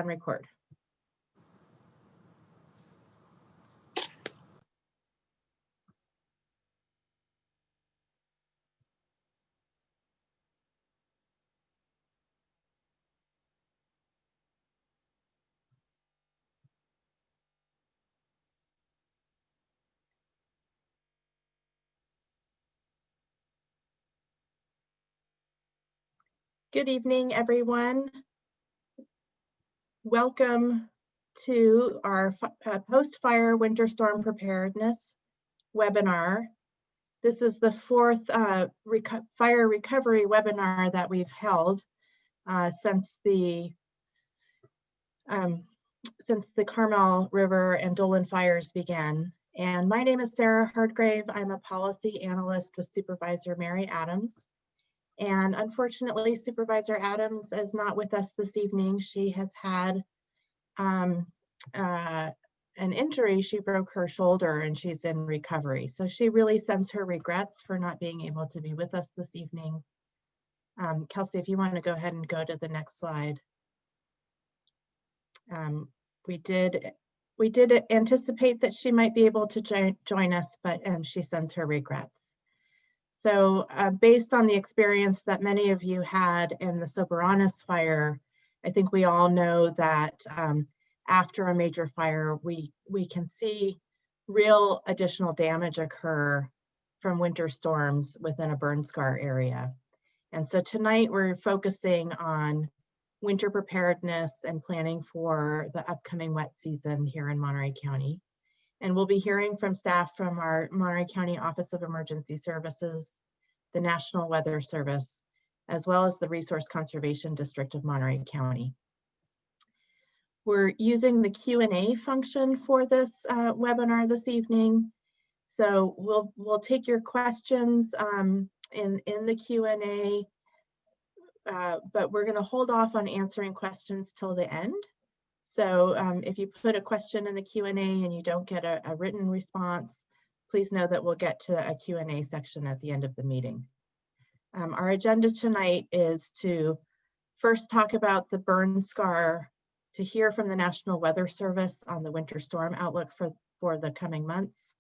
on record. Good evening, everyone. Welcome to our post-fire winter storm preparedness webinar. This is the fourth fire recovery webinar that we've held since the Carmel River and Dolan fires began. And my name is Sarah Hardgrave. I'm a policy analyst with Supervisor Mary Adams. And unfortunately, Supervisor Adams is not with us this evening. She has had an injury. She broke her shoulder and she's in recovery. So she really sends her regrets for not being able to be with us this evening. Kelsey, if you want to go ahead and go to the next slide. We did anticipate that she might be able to join us, but she sends her regrets. So based on the experience that many of you had in the Soberanus fire, I think we all know that after a major fire, we can see real additional damage occur from winter storms within a burn scar area. And so tonight we're focusing on winter preparedness and planning for the upcoming wet season here in Monterey County. And we'll be hearing from staff from our Monterey County Office of Emergency Services, the National Weather Service, as well as the Resource Conservation District of Monterey County. We're using the Q&A function for this webinar this evening. So we'll take your questions in the Q&A, but we're going to hold off on answering questions till the end. So if you put a question in the Q&A and you don't get a written response, please know that we'll get to a Q&A section at the end of the meeting. Our agenda tonight is to first talk about the burn scar, to hear from the National Weather Service on the winter storm outlook for the coming months,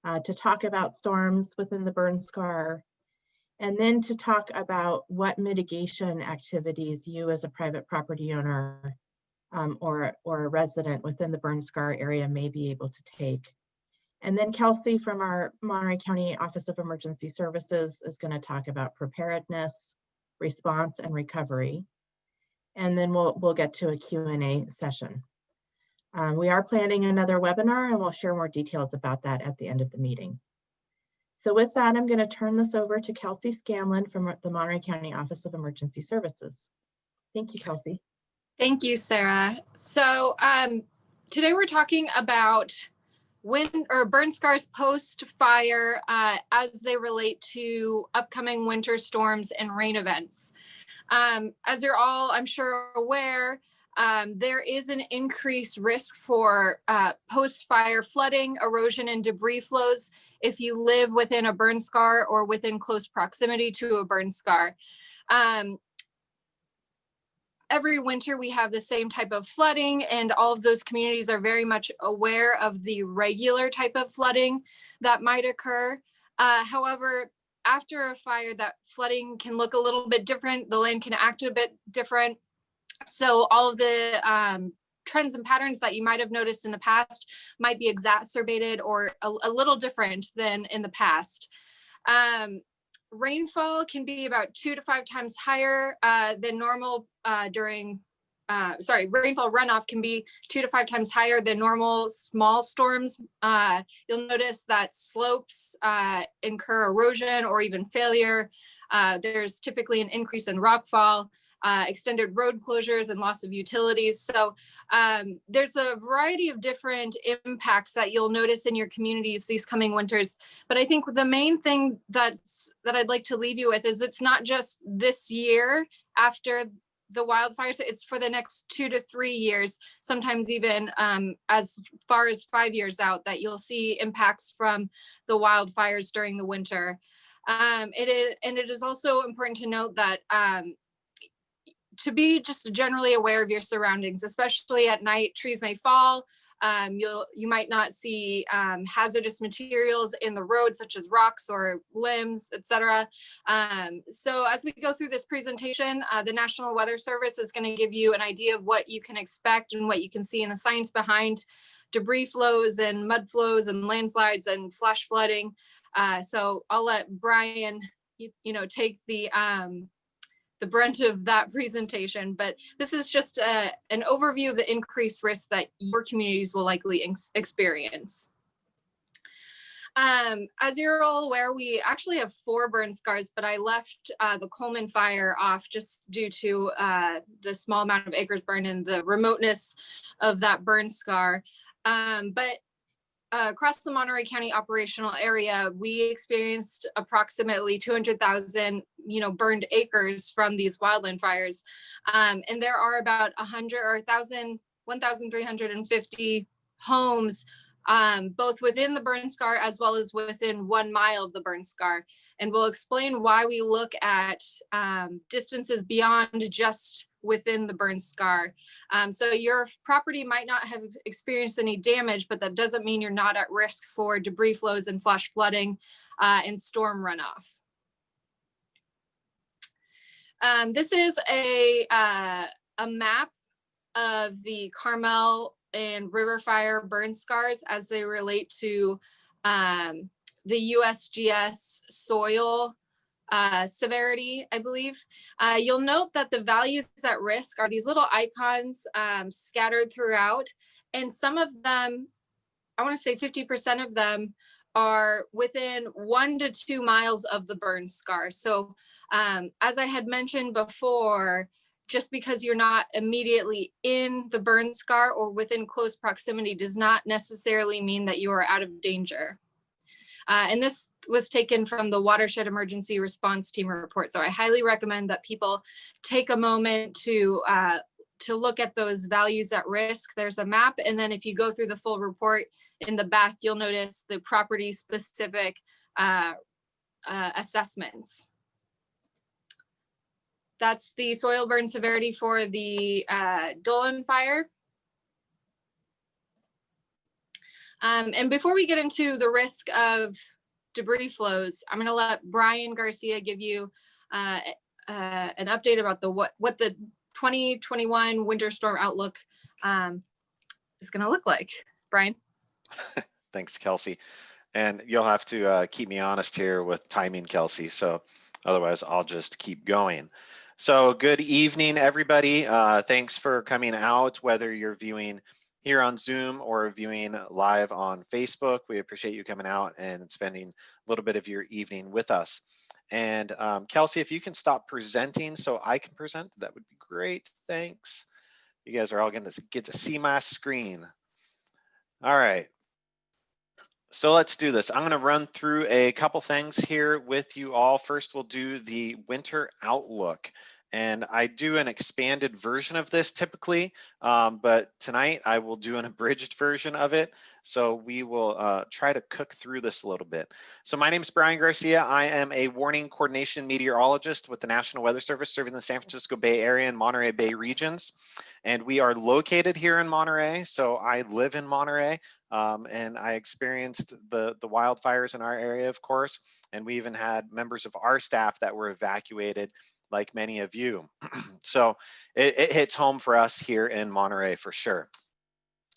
to talk about storms within the burn scar, and then to talk about what mitigation activities you as a private property owner or a resident within the burn scar area may be able to take. And then Kelsey from our Monterey County Office of Emergency Services is going to talk about preparedness, response, and recovery. And then we'll get to a Q&A session. We are planning another webinar and we'll share more details about that at the end of the meeting. So with that, I'm going to turn this over to Kelsey Scanlon from the Monterey County Office of Emergency Services. Thank you, Kelsey. Thank you, Sarah. So today we're talking about burn scars post-fire as they relate to upcoming winter storms and rain events. As you're all, I'm sure, aware, there is an increased risk for post-fire flooding, erosion, and debris flows if you live within a burn scar or within close proximity to a burn scar. Every winter we have the same type of flooding, and all of those communities are very much aware of the regular type of flooding that might occur. However, after a fire, that flooding can look a little bit different. The land can act a bit different. So all of the trends and patterns that you might have noticed in the past might be exacerbated or a little different than in the past. Rainfall can be about 2 to 5 times higher than normal rainfall runoff can be 2 to 5 times higher than normal small storms. You'll notice that slopes incur erosion or even failure. There's typically an increase in rockfall, extended road closures, and loss of utilities. So there's a variety of different impacts that you'll notice in your communities these coming winters. But I think the main thing that I'd like to leave you with is it's not just this year after the wildfires, it's for the next 2 to 3 years, sometimes even as far as 5 years out, that you'll see impacts from the wildfires during the winter. It is also important to note that to be just generally aware of your surroundings, especially at night. Trees may fall. You might not see hazardous materials in the road, such as rocks or limbs, etc. So as we go through this presentation, the National Weather Service is going to give you an idea of what you can expect and what you can see in the science behind debris flows and mud flows and landslides and flash flooding. So I'll let Brian, take the brunt of that presentation, but this is just an overview of the increased risk that your communities will likely experience. As you're all aware, we actually have 4 burn scars, but I left the Coleman fire off just due to the small amount of acres burned and the remoteness of that burn scar. But across the Monterey County operational area, we experienced approximately 200,000, burned acres from these wildland fires. And there are about 1,350 homes, both within the burn scar as well as within 1 mile of the burn scar. And we'll explain why we look at distances beyond just within the burn scar. So your property might not have experienced any damage, but that doesn't mean you're not at risk for debris flows and flash flooding and storm runoff. This is a map of the Carmel and River Fire burn scars as they relate to the USGS soil severity, I believe. You'll note that the values at risk are these little icons scattered throughout, and some of them, I want to say 50% of them, are within 1 to 2 miles of the burn scar. So as I had mentioned before, just because you're not immediately in the burn scar or within close proximity does not necessarily mean that you are out of danger. And this was taken from the Watershed Emergency Response Team report. So I highly recommend that people take a moment to look at those values at risk. There's a map, and then if you go through the full report in the back, you'll notice the property specific assessments. That's the soil burn severity for the Dolan fire. And before we get into the risk of debris flows, I'm going to let Brian Garcia give you an update about what the 2021 winter storm outlook is going to look like. Brian. Thanks, Kelsey. And you'll have to keep me honest here with timing, Kelsey. So otherwise, I'll just keep going. So good evening, everybody. Thanks for coming out, whether you're viewing here on Zoom or viewing live on Facebook. We appreciate you coming out and spending a little bit of your evening with us. And Kelsey, if you can stop presenting so I can present, that would be great. Thanks. You guys are all going to get to see my screen. All right. So let's do this. I'm going to run through a couple things here with you all. First, we'll do the winter outlook. And I do an expanded version of this typically, but tonight I will do an abridged version of it. So we will try to cook through this a little bit. So my name is Brian Garcia. I am a warning coordination meteorologist with the National Weather Service serving the San Francisco Bay Area and Monterey Bay regions. And we are located here in Monterey. So I live in Monterey and I experienced the wildfires in our area, of course. And we even had members of our staff that were evacuated, like many of you. So it hits home for us here in Monterey for sure.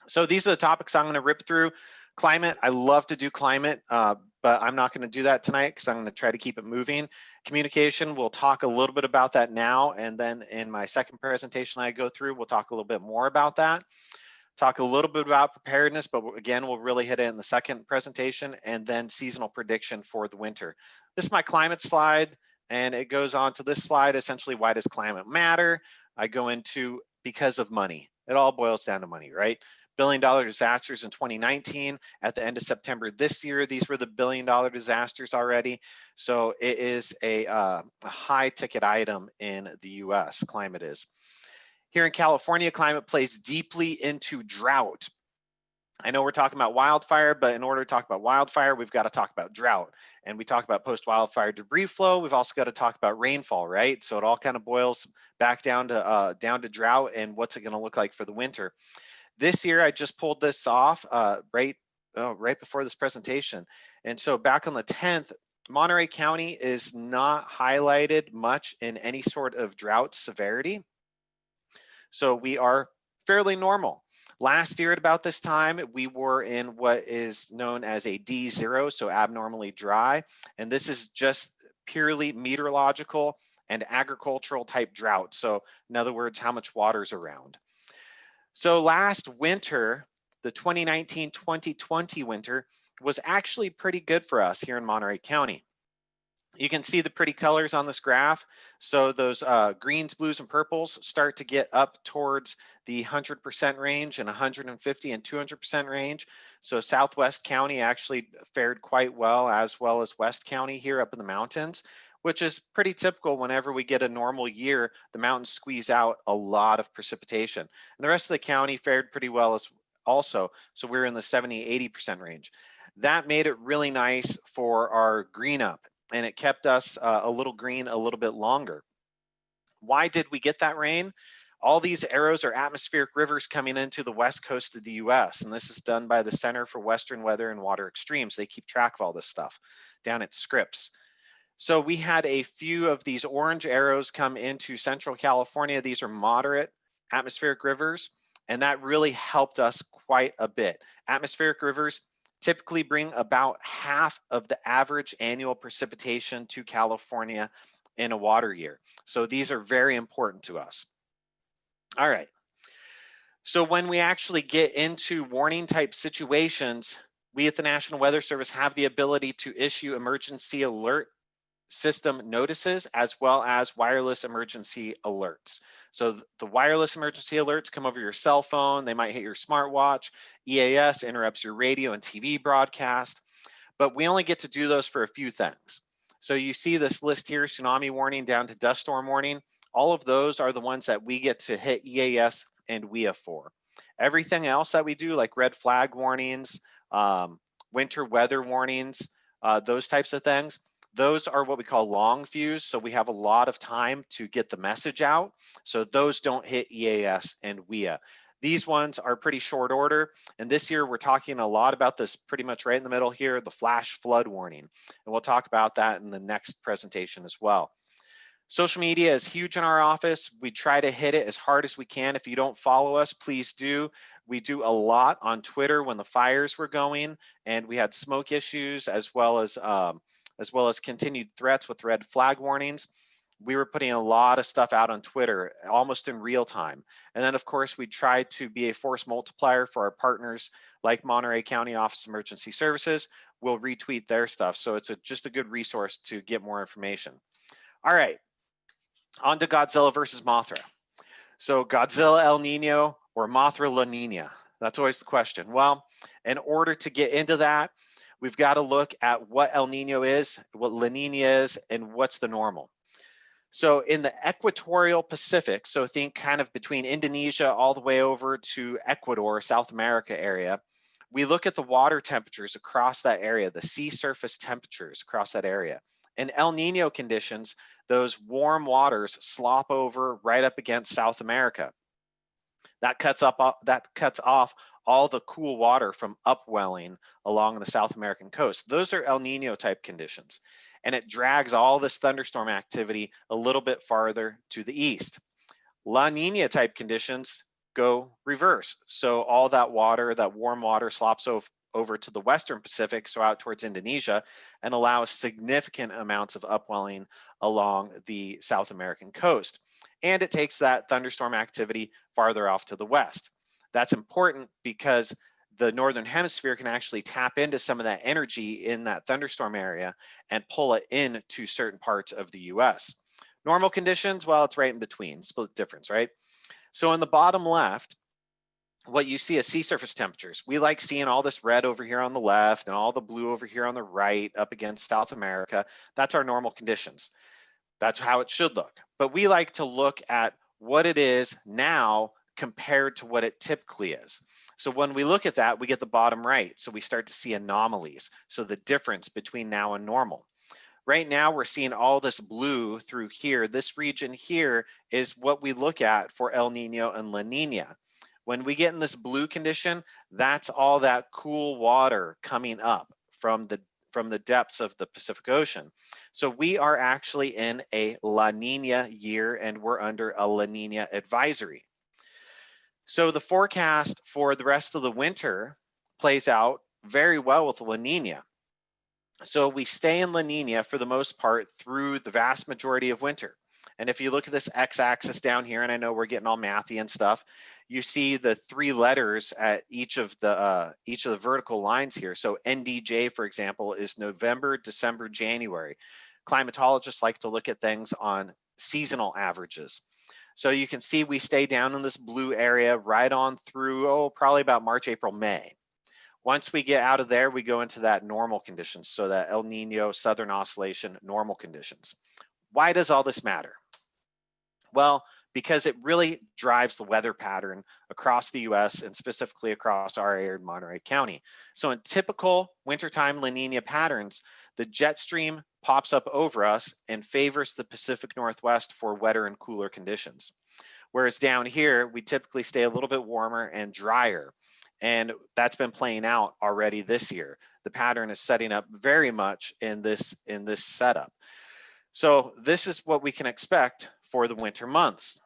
So these are the topics I'm going to rip through. Climate, I love to do climate, but I'm not going to do that tonight because I'm going to try to keep it moving. Communication, we'll talk a little bit about that now, and then in my second presentation I go through, we'll talk a little bit more about that. Talk a little bit about preparedness, but again, we'll really hit it in the second presentation, and then seasonal prediction for the winter. This is my climate slide. And it goes on to this slide, essentially, why does climate matter? I go into because of money. It all boils down to money, right? $1 billion disasters in 2019. At the end of September this year, these were the $1 billion disasters already. So it is a high ticket item in the US, climate is. Here in California, climate plays deeply into drought. I know we're talking about wildfire, but in order to talk about wildfire, we've got to talk about drought. And we talk about post-wildfire debris flow. We've also got to talk about rainfall, right? So it all kind of boils back down to drought and what's it going to look like for the winter. This year, I just pulled this off right before this presentation. And so back on the 10th, Monterey County is not highlighted much in any sort of drought severity. So we are fairly normal. Last year at about this time, we were in what is known as a D0, so abnormally dry. And this is just purely meteorological and agricultural type drought. So in other words, how much water's around. So last winter, the 2019-2020 winter was actually pretty good for us here in Monterey County. You can see the pretty colors on this graph. So those greens, blues, and purples start to get up towards the 100% range and 150 and 200% range. So Southwest County actually fared quite well as West County here up in the mountains, which is pretty typical. Whenever we get a normal year, the mountains squeeze out a lot of precipitation. And the rest of the county fared pretty well as also. So we're in the 70-80% range. That made it really nice for our green up, and it kept us a little green a little bit longer. Why did we get that rain? All these arrows are atmospheric rivers coming into the west coast of the US, and this is done by the Center for Western Weather and Water Extremes. They keep track of all this stuff down at Scripps. So we had a few of these orange arrows come into Central California. These are moderate atmospheric rivers, and that really helped us quite a bit. Atmospheric rivers typically bring about half of the average annual precipitation to California in a water year. So these are very important to us. All right. So when we actually get into warning type situations, we at the National Weather Service have the ability to issue emergency alert system notices as well as wireless emergency alerts. So the wireless emergency alerts come over your cell phone. They might hit your smartwatch. EAS interrupts your radio and TV broadcast, but we only get to do those for a few things. So you see this list here, tsunami warning down to dust storm warning. All of those are the ones that we get to hit EAS and WEA for. Everything else that we do, like red flag warnings, winter weather warnings, those types of things, those are what we call long fuse. So we have a lot of time to get the message out. So those don't hit EAS and WEA. These ones are pretty short order. And this year we're talking a lot about this pretty much right in the middle here, the flash flood warning. And we'll talk about that in the next presentation as well. Social media is huge in our office. We try to hit it as hard as we can. If you don't follow us, please do. We do a lot on Twitter when the fires were going and we had smoke issues as well as continued threats with red flag warnings. We were putting a lot of stuff out on Twitter almost in real time. And then of course, we tried to be a force multiplier for our partners like Monterey County Office of Emergency Services. We'll retweet their stuff. So it's just a good resource to get more information. All right, on to Godzilla versus Mothra. So Godzilla El Nino or Mothra La Nina? That's always the question. Well, in order to get into that, we've got to look at what El Nino is, what La Nina is, and what's the normal. So in the equatorial Pacific, so think kind of between Indonesia all the way over to Ecuador, South America area, we look at the water temperatures across that area, the sea surface temperatures across that area. In El Nino conditions, those warm waters slop over right up against South America. That cuts off all the cool water from upwelling along the South American coast. Those are El Nino type conditions. And it drags all this thunderstorm activity a little bit farther to the east. La Nina type conditions go reverse. So all that water, that warm water slops over to the Western Pacific, so out towards Indonesia, and allows significant amounts of upwelling along the South American coast. And it takes that thunderstorm activity farther off to the west. That's important because the Northern Hemisphere can actually tap into some of that energy in that thunderstorm area and pull it into certain parts of the US. Normal conditions, well, it's right in between, split difference, right? So in the bottom left, what you see is sea surface temperatures. We like seeing all this red over here on the left and all the blue over here on the right up against South America. That's our normal conditions. That's how it should look. But we like to look at what it is now compared to what it typically is. So when we look at that, we get the bottom right. So we start to see anomalies. So the difference between now and normal. Right now, we're seeing all this blue through here. This region here is what we look at for El Nino and La Nina. When we get in this blue condition, that's all that cool water coming up from the depths of the Pacific Ocean. So we are actually in a La Nina year, and we're under a La Nina advisory. So the forecast for the rest of the winter plays out very well with La Nina. So we stay in La Nina for the most part through the vast majority of winter. And if you look at this x-axis down here, and I know we're getting all mathy and stuff, you see the 3 letters at each of the vertical lines here. So NDJ, for example, is November, December, January. Climatologists like to look at things on seasonal averages. So you can see we stay down in this blue area right on through, probably about March, April, May. Once we get out of there, we go into that normal conditions. So that El Nino, Southern Oscillation, normal conditions. Why does all this matter? Well, because it really drives the weather pattern across the US and specifically across our area in Monterey County. So in typical wintertime La Nina patterns, the jet stream pops up over us and favors the Pacific Northwest for wetter and cooler conditions. Whereas down here, we typically stay a little bit warmer and drier. And that's been playing out already this year. The pattern is setting up very much in this setup. So this is what we can expect for the winter months.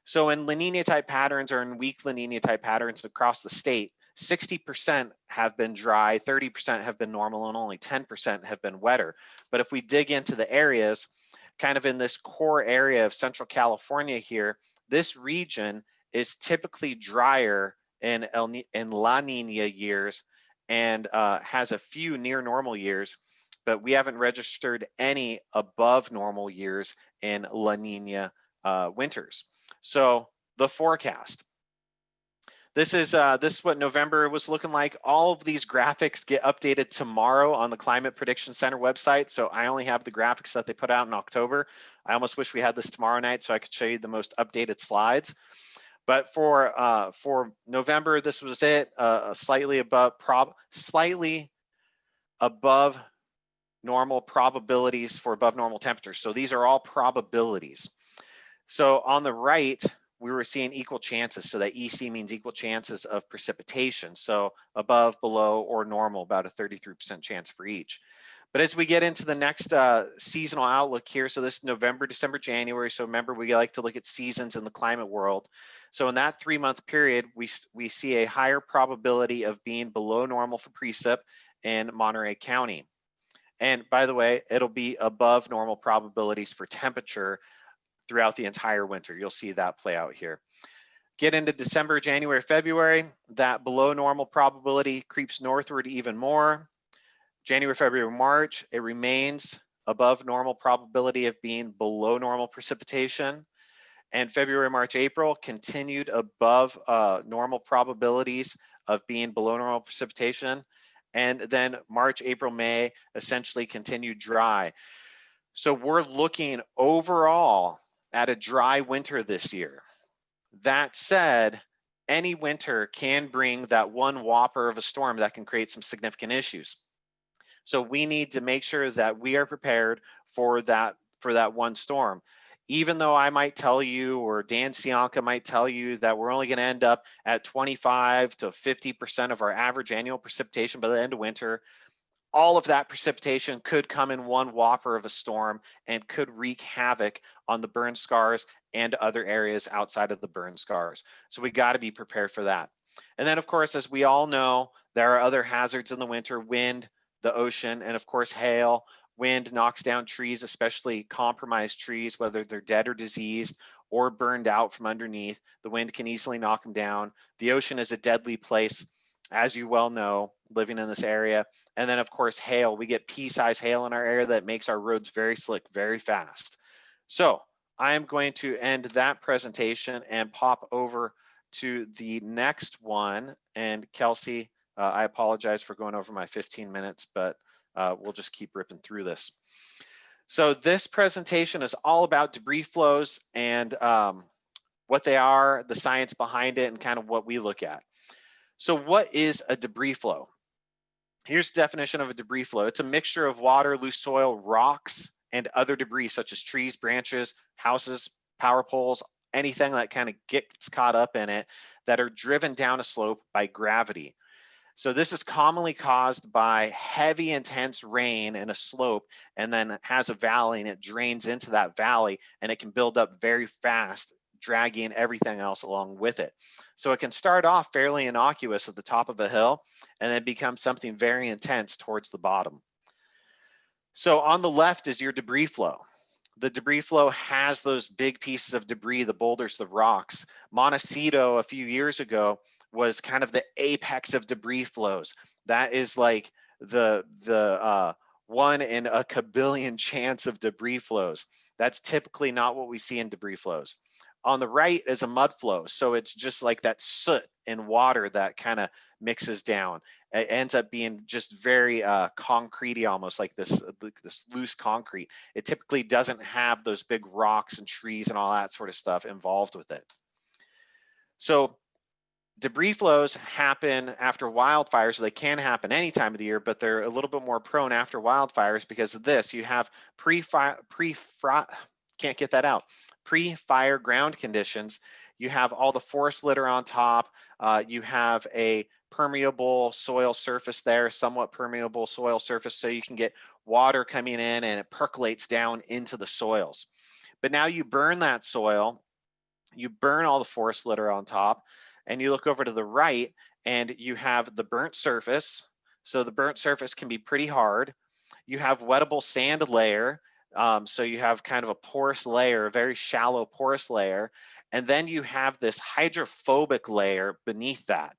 So in La Nina type patterns or in weak La Nina type patterns across the state, 60% have been dry, 30% have been normal, and only 10% have been wetter. But if we dig into the areas, kind of in this core area of Central California here, this region is typically drier in La Nina years and has a few near normal years, but we haven't registered any above normal years in La Nina winters. So the forecast. This is what November was looking like. All of these graphics get updated tomorrow on the Climate Prediction Center website. So I only have the graphics that they put out in October. I almost wish we had this tomorrow night so I could show you the most updated slides. But for November, this was it. Slightly above normal probabilities for above normal temperatures. So these are all probabilities. So on the right, we were seeing equal chances. So that EC means equal chances of precipitation. So above, below, or normal, about a 33% chance for each. But as we get into the next seasonal outlook here, so this is November, December, January. So remember, we like to look at seasons in the climate world. So in that 3-month period, we see a higher probability of being below normal for precip in Monterey County. And by the way, it'll be above normal probabilities for temperature throughout the entire winter. You'll see that play out here. Get into December, January, February, that below normal probability creeps northward even more. January, February, March, it remains above normal probability of being below normal precipitation. And February, March, April, continued above normal probabilities of being below normal precipitation. And then March, April, May, essentially continued dry. So we're looking overall at a dry winter this year. That said, any winter can bring that one whopper of a storm that can create some significant issues. So we need to make sure that we are prepared for that one storm. Even though I might tell you, or Dan Cianca might tell you, that we're only going to end up at 25 to 50% of our average annual precipitation by the end of winter, all of that precipitation could come in one whopper of a storm and could wreak havoc on the burn scars and other areas outside of the burn scars. So we got to be prepared for that. And then, of course, as we all know, there are other hazards in the winter: wind, the ocean, and of course, hail. Wind knocks down trees, especially compromised trees, whether they're dead or diseased or burned out from underneath. The wind can easily knock them down. The ocean is a deadly place, as you well know, living in this area. And then, of course, hail. We get pea-sized hail in our area that makes our roads very slick very fast. So I am going to end that presentation and pop over to the next one. And Kelsey, I apologize for going over my 15 minutes, but we'll just keep ripping through this. So this presentation is all about debris flows and what they are, the science behind it, and kind of what we look at. So what is a debris flow? Here's the definition of a debris flow. It's a mixture of water, loose soil, rocks, and other debris such as trees, branches, houses, power poles, anything that kind of gets caught up in it that are driven down a slope by gravity. So this is commonly caused by heavy, intense rain in a slope, and then it has a valley and it drains into that valley, and it can build up very fast, dragging everything else along with it. So it can start off fairly innocuous at the top of a hill and then become something very intense towards the bottom. So on the left is your debris flow. The debris flow has those big pieces of debris, the boulders, the rocks. Montecito a few years ago was kind of the apex of debris flows. That is like the 1 in a kabillion chance of debris flows. That's typically not what we see in debris flows. On the right is a mud flow. So it's just like that soot and water that kind of mixes down. It ends up being just very concretey, almost like this loose concrete. It typically doesn't have those big rocks and trees and all that sort of stuff involved with it. So debris flows happen after wildfires. They can happen any time of the year, but they're a little bit more prone after wildfires because of this. You have pre-fire ground conditions. You have all the forest litter on top. You have a permeable soil surface there, somewhat permeable soil surface, so you can get water coming in and it percolates down into the soils. But now you burn that soil, you burn all the forest litter on top, and you look over to the right and you have the burnt surface. So the burnt surface can be pretty hard. You have wettable sand layer. So you have kind of a porous layer, a very shallow porous layer. And then you have this hydrophobic layer beneath that.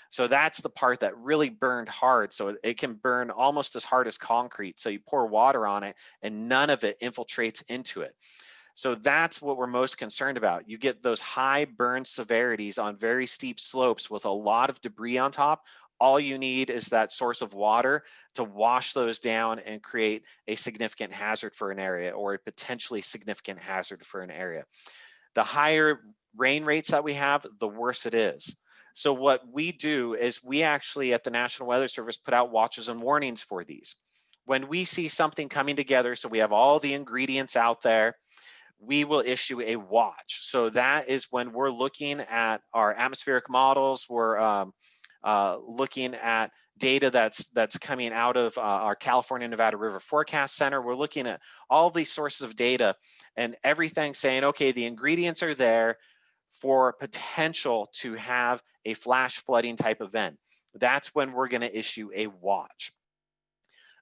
So that's the part that really burned hard. So it can burn almost as hard as concrete. So you pour water on it and none of it infiltrates into it. So that's what we're most concerned about. You get those high burn severities on very steep slopes with a lot of debris on top. All you need is that source of water to wash those down and create a significant hazard for an area, or a potentially significant hazard for an area. The higher rain rates that we have, the worse it is. So what we do is we actually at the National Weather Service put out watches and warnings for these. When we see something coming together, so we have all the ingredients out there, we will issue a watch. So that is when we're looking at our atmospheric models, we're looking at data that's coming out of our California Nevada River Forecast Center. We're looking at all of these sources of data and everything saying, okay, the ingredients are there for potential to have a flash flooding type event. That's when we're going to issue a watch.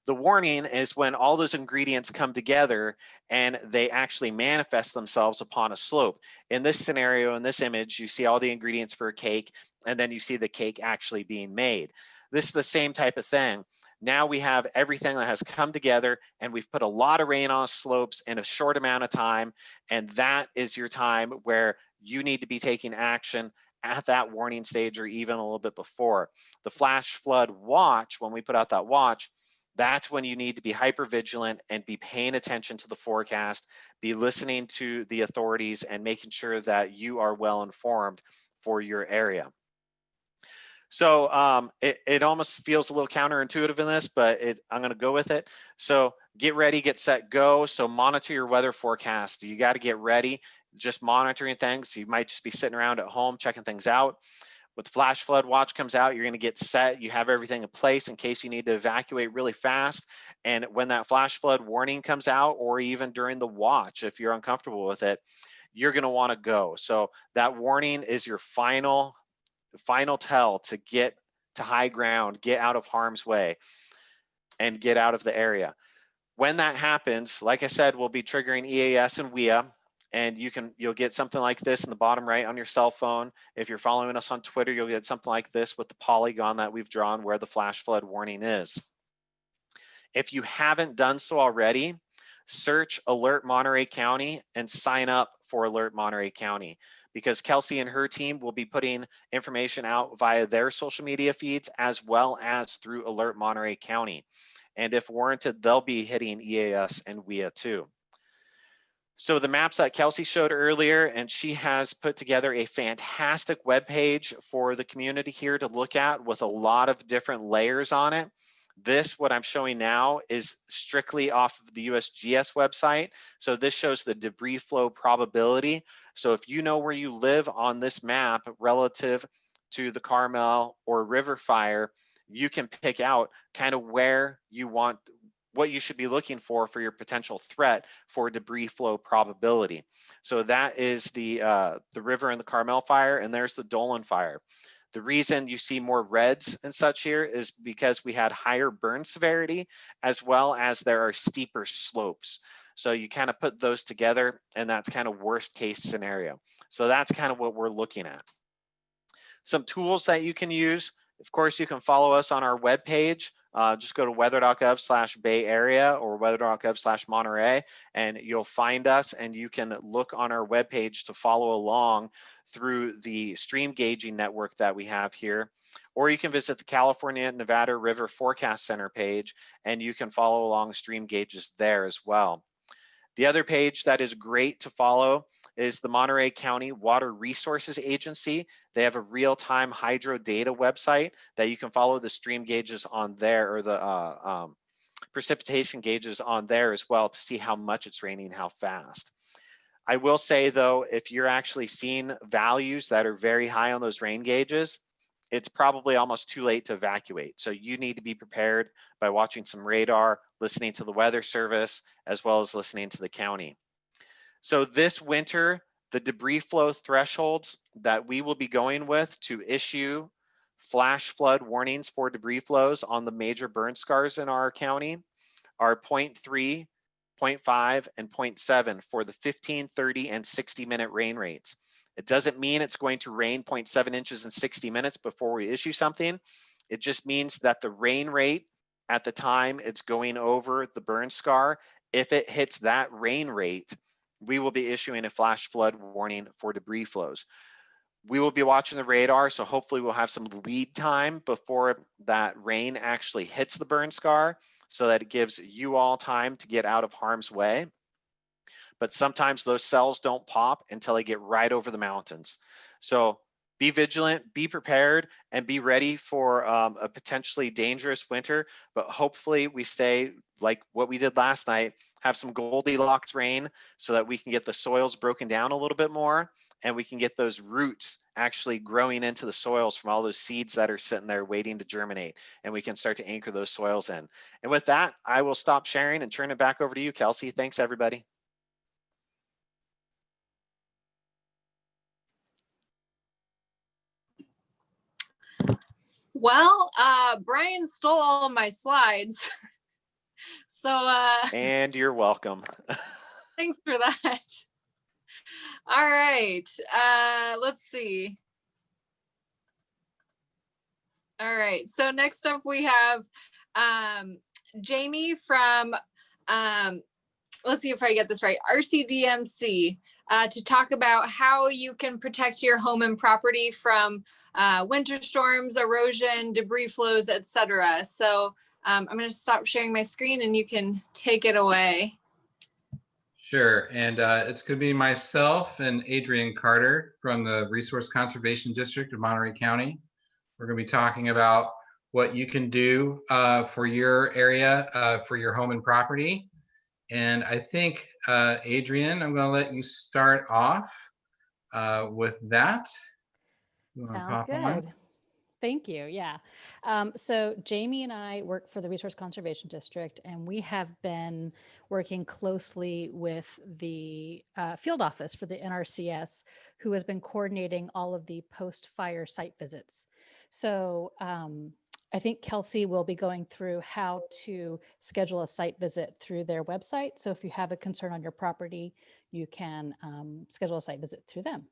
The warning is when all those ingredients come together and they actually manifest themselves upon a slope. In this scenario, in this image, you see all the ingredients for a cake, and then you see the cake actually being made. This is the same type of thing. Now we have everything that has come together and we've put a lot of rain on slopes in a short amount of time. And that is your time where you need to be taking action at that warning stage or even a little bit before. The flash flood watch, when we put out that watch, that's when you need to be hyper vigilant and be paying attention to the forecast, be listening to the authorities and making sure that you are well informed for your area. So it almost feels a little counterintuitive in this, but I'm going to go with it. So get ready, get set, go. So monitor your weather forecast. You got to get ready, just monitoring things. You might just be sitting around at home checking things out. With the flash flood watch comes out, you're going to get set. You have everything in place in case you need to evacuate really fast. And when that flash flood warning comes out, or even during the watch, if you're uncomfortable with it, you're going to want to go. So that warning is your final tell to get to high ground, get out of harm's way, and get out of the area. When that happens, like I said, we'll be triggering EAS and WIA, and you'll get something like this in the bottom right on your cell phone. If you're following us on Twitter, you'll get something like this with the polygon that we've drawn where the flash flood warning is. If you haven't done so already, search Alert Monterey County and sign up for Alert Monterey County, because Kelsey and her team will be putting information out via their social media feeds as well as through Alert Monterey County. And if warranted, they'll be hitting EAS and WIA too. So the maps that Kelsey showed earlier, and she has put together a fantastic web page for the community here to look at with a lot of different layers on it. This, what I'm showing now, is strictly off of the USGS website. So this shows the debris flow probability. So if you know where you live on this map relative to the Carmel or River Fire, you can pick out kind of where you want, what you should be looking for your potential threat for debris flow probability. So that is the River and the Carmel fire, and there's the Dolan fire. The reason you see more reds and such here is because we had higher burn severity, as well as there are steeper slopes. So you kind of put those together, and that's kind of worst case scenario. So that's kind of what we're looking at. Some tools that you can use. Of course, you can follow us on our webpage. Just go to weather.gov/Bay Area or weather.gov/Monterey, and you'll find us, and you can look on our webpage to follow along through the stream gauging network that we have here. Or you can visit the California Nevada River Forecast Center page, and you can follow along stream gauges there as well. The other page that is great to follow is the Monterey County Water Resources Agency. They have a real-time hydro data website that you can follow the stream gauges on there, or the precipitation gauges on there as well, to see how much it's raining, how fast. I will say though, if you're actually seeing values that are very high on those rain gauges, it's probably almost too late to evacuate. So you need to be prepared by watching some radar, listening to the Weather Service, as well as listening to the county. So this winter, the debris flow thresholds that we will be going with to issue flash flood warnings for debris flows on the major burn scars in our county are 0.3, 0.5, and 0.7 for the 15, 30, and 60-minute rain rates. It doesn't mean it's going to rain 0.7 inches in 60 minutes before we issue something. It just means that the rain rate at the time it's going over the burn scar, if it hits that rain rate, we will be issuing a flash flood warning for debris flows. We will be watching the radar, so hopefully we'll have some lead time before that rain actually hits the burn scar, so that it gives you all time to get out of harm's way. But sometimes those cells don't pop until they get right over the mountains. So be vigilant, be prepared, and be ready for a potentially dangerous winter. But hopefully we stay like what we did last night, have some Goldilocks rain so that we can get the soils broken down a little bit more, and we can get those roots actually growing into the soils from all those seeds that are sitting there waiting to germinate, and we can start to anchor those soils in. And with that, I will stop sharing and turn it back over to you, Kelsey. Thanks, everybody. Well, Brian stole all of my slides. So and you're welcome. Thanks for that. All right, let's see. All right, so next up we have Jamie from, let's see if I get this right, RCDMC, to talk about how you can protect your home and property from winter storms, erosion, debris flows, etc. So I'm going to stop sharing my screen and you can take it away. Sure, and it's going to be myself and Adrian Carter from the Resource Conservation District of Monterey County. We're going to be talking about what you can do for your area, for your home and property. And I think, Adrian, I'm going to let you start off with that. Sounds good. Thank you. Yeah. So Jamie and I work for the Resource Conservation District, and we have been working closely with the field office for the NRCS, who has been coordinating all of the post-fire site visits. So I think Kelsey will be going through how to schedule a site visit through their website. So if you have a concern on your property, you can schedule a site visit through them.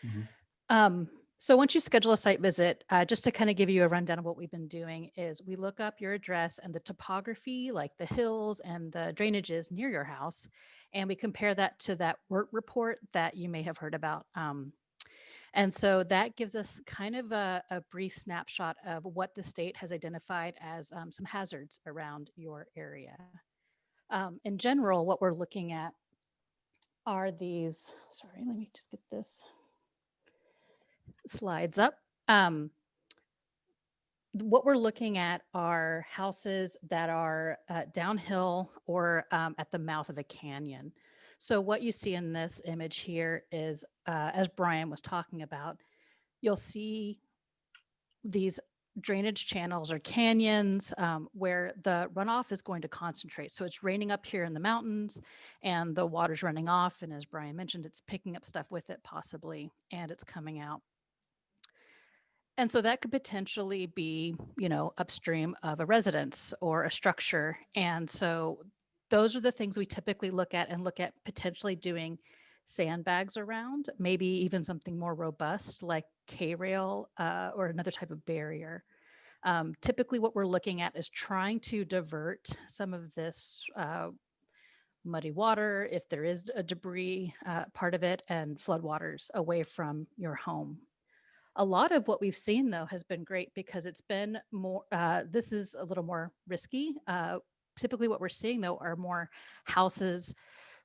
Mm-hmm. So once you schedule a site visit, just to kind of give you a rundown of what we've been doing is we look up your address and the topography, like the hills and the drainages near your house, and we compare that to that WERT report that you may have heard about. And so that gives us kind of a brief snapshot of what the state has identified as some hazards around your area. In general, what we're looking at are these, sorry, let me just get this slides up. What we're looking at are houses that are downhill or at the mouth of a canyon. So what you see in this image here is, as Brian was talking about, you'll see these drainage channels or canyons where the runoff is going to concentrate. So it's raining up here in the mountains and the water's running off. And as Brian mentioned, it's picking up stuff with it possibly, and it's coming out. And so that could potentially be, upstream of a residence or a structure. And so those are the things we typically look at potentially doing sandbags around, maybe even something more robust like K-rail or another type of barrier. Typically what we're looking at is trying to divert some of this muddy water, if there is a debris part of it, and floodwaters away from your home. A lot of what we've seen, though, has been great because it's been more, this is a little more risky. Typically what we're seeing, though, are more houses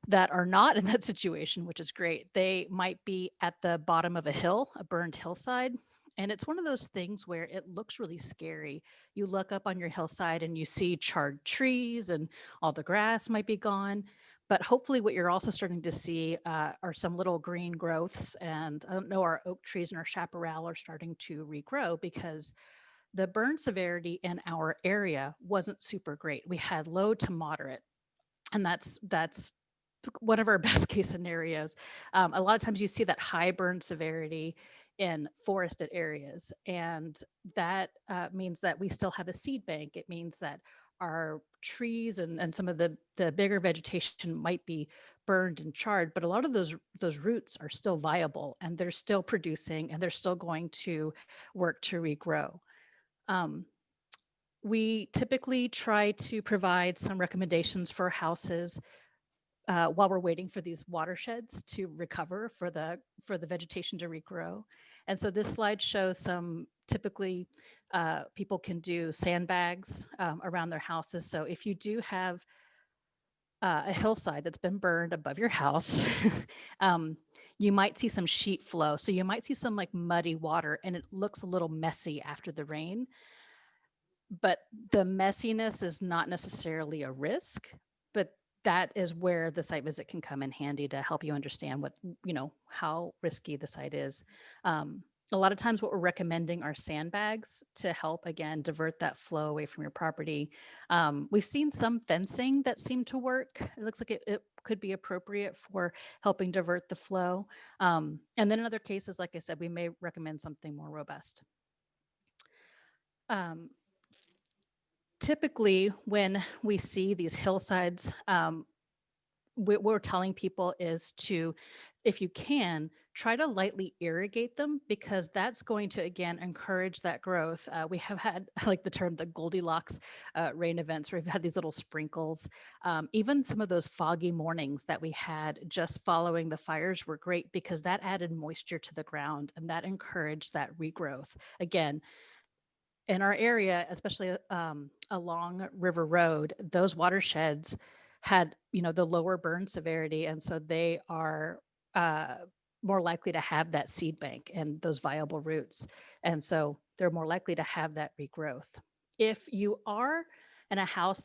that are not in that situation, which is great. They might be at the bottom of a hill, a burned hillside. And it's one of those things where it looks really scary. You look up on your hillside and you see charred trees and all the grass might be gone. But hopefully what you're also starting to see are some little green growths. And I don't know, our oak trees and our chaparral are starting to regrow because the burn severity in our area wasn't super great. We had low to moderate. And that's one of our best case scenarios. A lot of times you see that high burn severity in forested areas. And that means that we still have a seed bank. It means that our trees and some of the bigger vegetation might be burned and charred, but a lot of those roots are still viable and they're still producing and they're still going to work to regrow. We typically try to provide some recommendations for houses while we're waiting for these watersheds to recover for the vegetation to regrow. And so this slide shows some typically people can do sandbags around their houses. So if you do have a hillside that's been burned above your house, you might see some sheet flow. So you might see some like muddy water and it looks a little messy after the rain. But the messiness is not necessarily a risk, but that is where the site visit can come in handy to help you understand what, how risky the site is. A lot of times what we're recommending are sandbags to help, again, divert that flow away from your property. We've seen some fencing that seemed to work. It looks like it could be appropriate for helping divert the flow. And then in other cases, like I said, we may recommend something more robust. Typically, when we see these hillsides, what we're telling people is to, if you can, try to lightly irrigate them because that's going to, again, encourage that growth. We have had, I like the term, the Goldilocks rain events, where we've had these little sprinkles. Even some of those foggy mornings that we had just following the fires were great because that added moisture to the ground and that encouraged that regrowth. Again, in our area, especially along River Road, those watersheds had, the lower burn severity. And so they are more likely to have that seed bank and those viable roots. And so they're more likely to have that regrowth. If you are in a house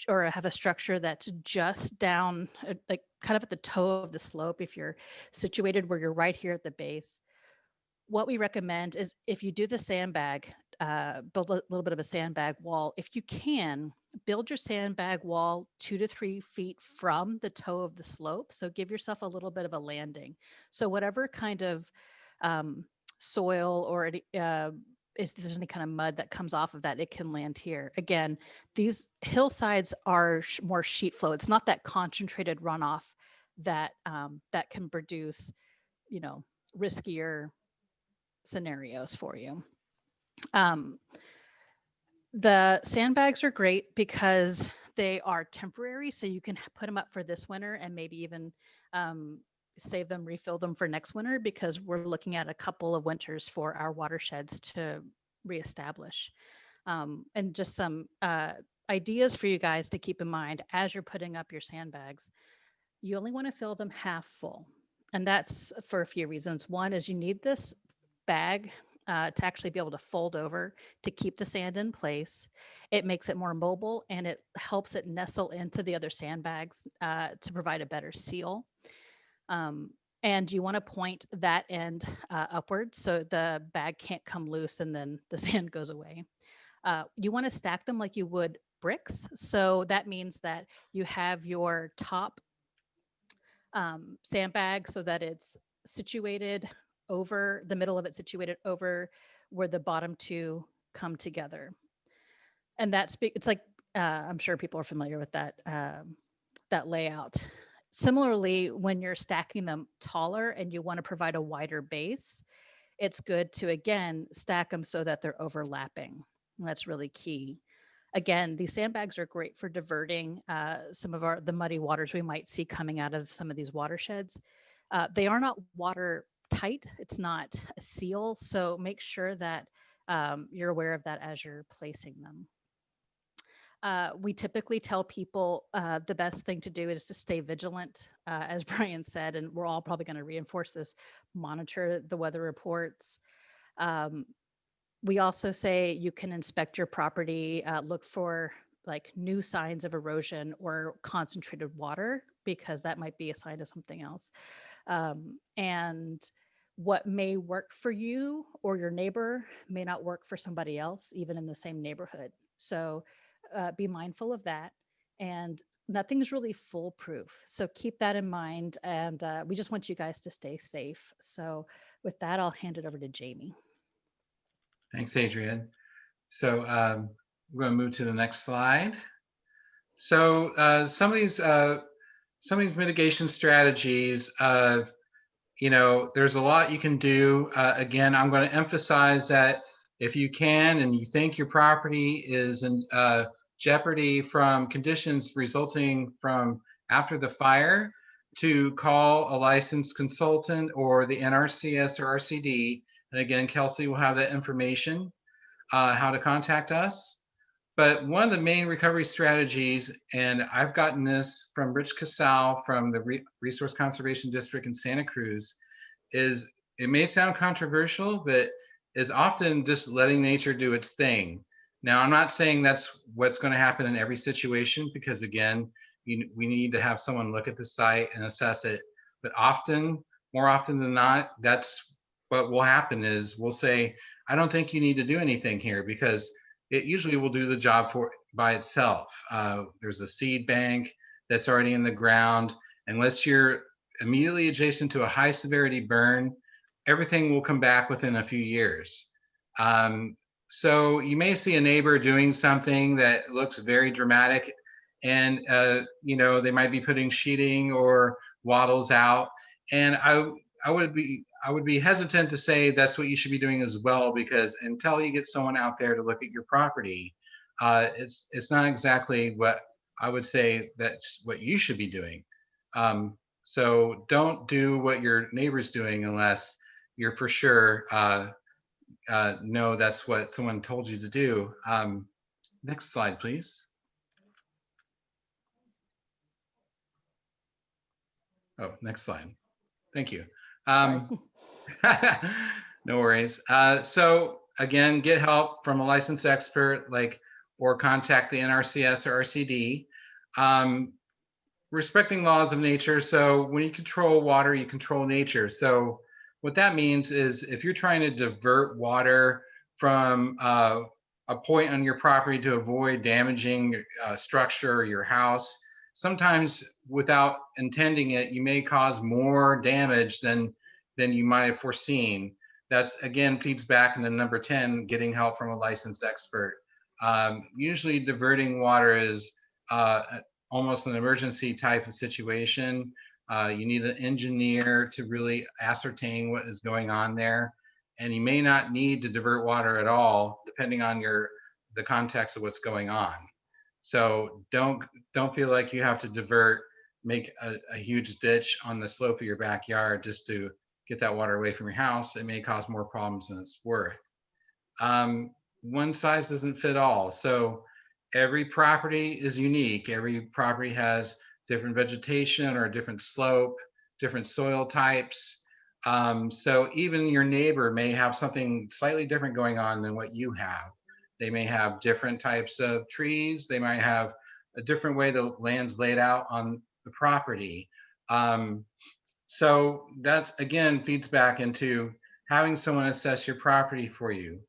or have a structure that's just down, like kind of at the toe of the slope, if you're situated where you're right here at the base, what we recommend is if you do the sandbag, build a little bit of a sandbag wall. If you can, build your sandbag wall 2 to 3 feet from the toe of the slope. So give yourself a little bit of a landing. So whatever kind of soil or if there's any kind of mud that comes off of that, it can land here. Again, these hillsides are more sheet flow. It's not that concentrated runoff that that can produce, riskier scenarios for you. The sandbags are great because they are temporary, so you can put them up for this winter and maybe even save them, refill them for next winter, because we're looking at a couple of winters for our watersheds to reestablish. And just some ideas for you guys to keep in mind as you're putting up your sandbags. you only want to fill them half full. And that's for a few reasons. One is you need this bag to actually be able to fold over to keep the sand in place. It makes it more mobile and it helps it nestle into the other sandbags to provide a better seal. And you want to point that end upward so the bag can't come loose and then the sand goes away. You want to stack them like you would bricks. So that means that you have your top sandbag so that it's situated over the middle of it, situated over where the bottom two come together. And it's like, I'm sure people are familiar with that, that layout. Similarly, when you're stacking them taller and you want to provide a wider base, it's good to, again, stack them so that they're overlapping. That's really key. Again, these sandbags are great for diverting some of the muddy waters we might see coming out of some of these watersheds. They are not watertight. It's not a seal. So make sure that you're aware of that as you're placing them. We typically tell people the best thing to do is to stay vigilant, as Brian said, and we're all probably going to reinforce this, monitor the weather reports. We also say you can inspect your property, look for like new signs of erosion or concentrated water, because that might be a sign of something else. And what may work for you or your neighbor may not work for somebody else, even in the same neighborhood. So be mindful of that. And nothing's really foolproof. So keep that in mind. And we just want you guys to stay safe. So with that, I'll hand it over to Jamie. Thanks, Adrienne. So we're going to move to the next slide. So some of these mitigation strategies, you know, there's a lot you can do. Again, I'm going to emphasize that if you can and you think your property is in jeopardy from conditions resulting from after the fire, to call a licensed consultant or the NRCS or RCD. And again, Kelsey will have that information, how to contact us. But one of the main recovery strategies, and I've gotten this from Rich Casal from the Resource Conservation District in Santa Cruz, is it may sound controversial, but is often just letting nature do its thing. Now, I'm not saying that's what's going to happen in every situation, because again, we need to have someone look at the site and assess it. But often, more often than not, that's what will happen is we'll say, I don't think you need to do anything here, because it usually will do the job by itself. There's a seed bank that's already in the ground. Unless you're immediately adjacent to a high severity burn, everything will come back within a few years. So you may see a neighbor doing something that looks very dramatic, and you know, they might be putting sheeting or wattles out, and I would be hesitant to say that's what you should be doing as well, because until you get someone out there to look at your property, it's not exactly what I would say that's what you should be doing. So don't do what your neighbor's doing unless you're for sure know that's what someone told you to do. Next slide, please. Oh, next slide. Thank you. No worries. So again, get help from a licensed expert, or contact the NRCS or RCD. Respecting laws of nature. So when you control water, you control nature. So what that means is if you're trying to divert water from a point on your property to avoid damaging structure or your house, sometimes without intending it, you may cause more damage than you might have foreseen. That's, again, feeds back into number 10, getting help from a licensed expert. Usually diverting water is almost an emergency type of situation. You need an engineer to really ascertain what is going on there. And you may not need to divert water at all, depending on the context of what's going on. So don't feel like you have to make a huge ditch on the slope of your backyard just to get that water away from your house. It may cause more problems than it's worth. One size doesn't fit all. So every property is unique. Every property has different vegetation or a different slope, different soil types. So even your neighbor may have something slightly different going on than what you have. They may have different types of trees. They might have a different way the land's laid out on the property. So that's, again, feeds back into having someone assess your property for you.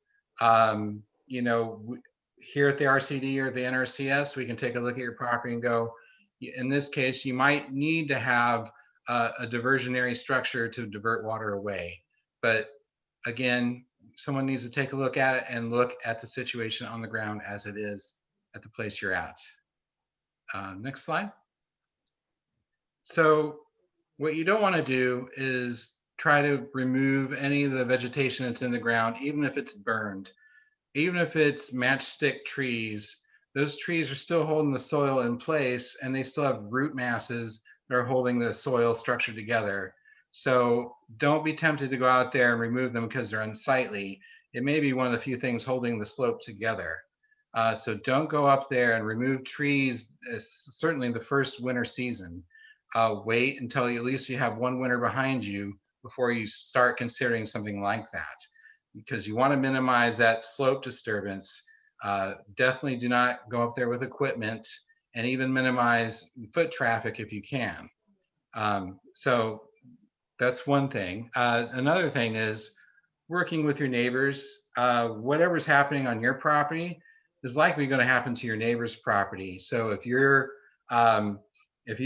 You know, here at the RCD or the NRCS, we can take a look at your property and go, in this case, you might need to have a diversionary structure to divert water away. But again, someone needs to take a look at it and look at the situation on the ground as it is at the place you're at. Next slide. So what you don't want to do is try to remove any of the vegetation that's in the ground, even if it's burned, even if it's matchstick trees. Those trees are still holding the soil in place, and they still have root masses that are holding the soil structure together. So don't be tempted to go out there and remove them because they're unsightly. It may be one of the few things holding the slope together. So don't go up there and remove trees, certainly the first winter season. Wait until at least you have one winter behind you before you start considering something like that, because you want to minimize that slope disturbance. Definitely do not go up there with equipment, and even minimize foot traffic if you can. So that's one thing. Another thing is working with your neighbors. Whatever's happening on your property is likely going to happen to your neighbor's property. So if you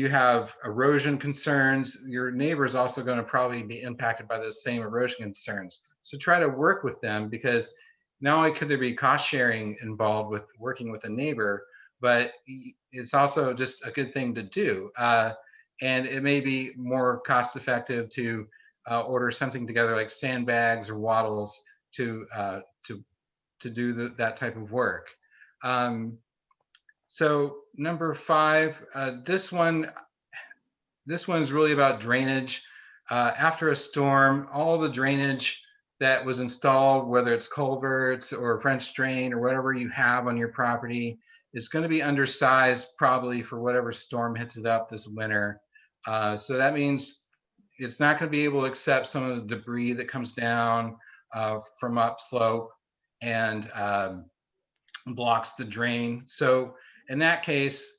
have erosion concerns, your neighbor is also going to probably be impacted by those same erosion concerns. So try to work with them, because not only could there be cost sharing involved with working with a neighbor, but it's also just a good thing to do. And it may be more cost effective to order something together like sandbags or wattles to do that type of work. So number 5, this one's really about drainage. After a storm, all the drainage that was installed, whether it's culverts or French drain or whatever you have on your property, is going to be undersized probably for whatever storm hits it up this winter. So that means it's not going to be able to accept some of the debris that comes down from upslope and blocks the drain. So in that case,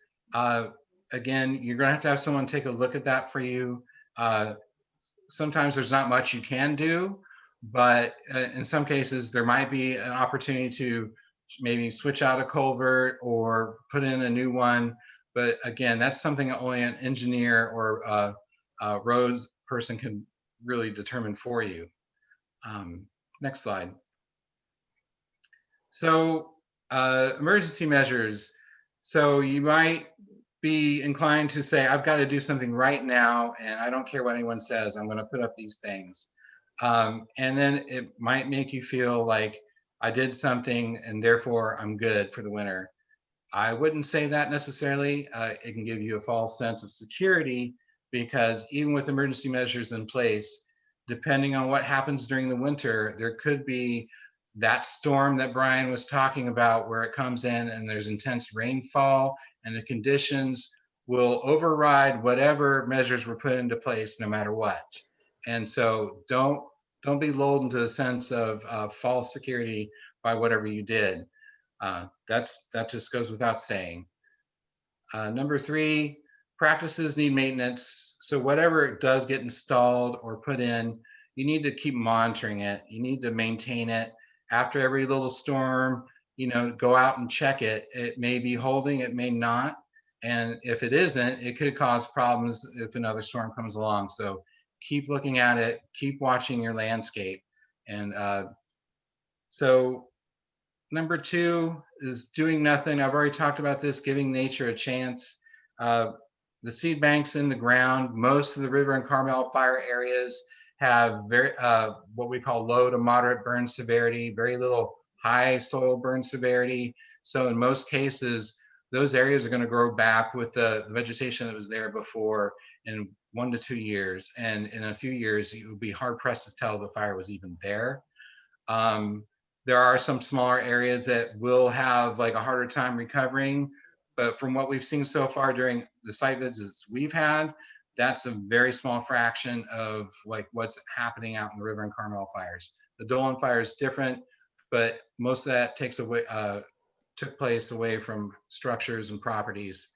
again, you're going to have someone take a look at that for you. Sometimes there's not much you can do, but in some cases there might be an opportunity to maybe switch out a culvert or put in a new one. But again, that's something that only an engineer or a roads person can really determine for you. Next slide. So emergency measures. So you might be inclined to say, I've got to do something right now, and I don't care what anyone says, I'm going to put up these things. And then it might make you feel like I did something and therefore I'm good for the winter. I wouldn't say that necessarily. It can give you a false sense of security, because even with emergency measures in place, depending on what happens during the winter, there could be that storm that Brian was talking about where it comes in and there's intense rainfall, and the conditions will override whatever measures were put into place no matter what. And so don't be lulled into a sense of false security by whatever you did. That just goes without saying. Number 3, practices need maintenance. So whatever it does get installed or put in, you need to keep monitoring it. You need to maintain it. After every little storm, go out and check it. It may be holding, it may not. And if it isn't, it could cause problems if another storm comes along. So keep looking at it, keep watching your landscape. And so number 2 is doing nothing. I've already talked about this, giving nature a chance. The seed banks in the ground, most of the River and Carmel fire areas have very what we call low to moderate burn severity, very little high soil burn severity. So in most cases, those areas are going to grow back with the vegetation that was there before in 1 to 2 years. And in a few years, you would be hard pressed to tell the fire was even there. There are some smaller areas that will have like a harder time recovering, But from what we've seen so far during the site visits we've had, that's a very small fraction of like what's happening out in the River and Carmel fires. The Dolan fire is different, but most of that took place away from structures and properties.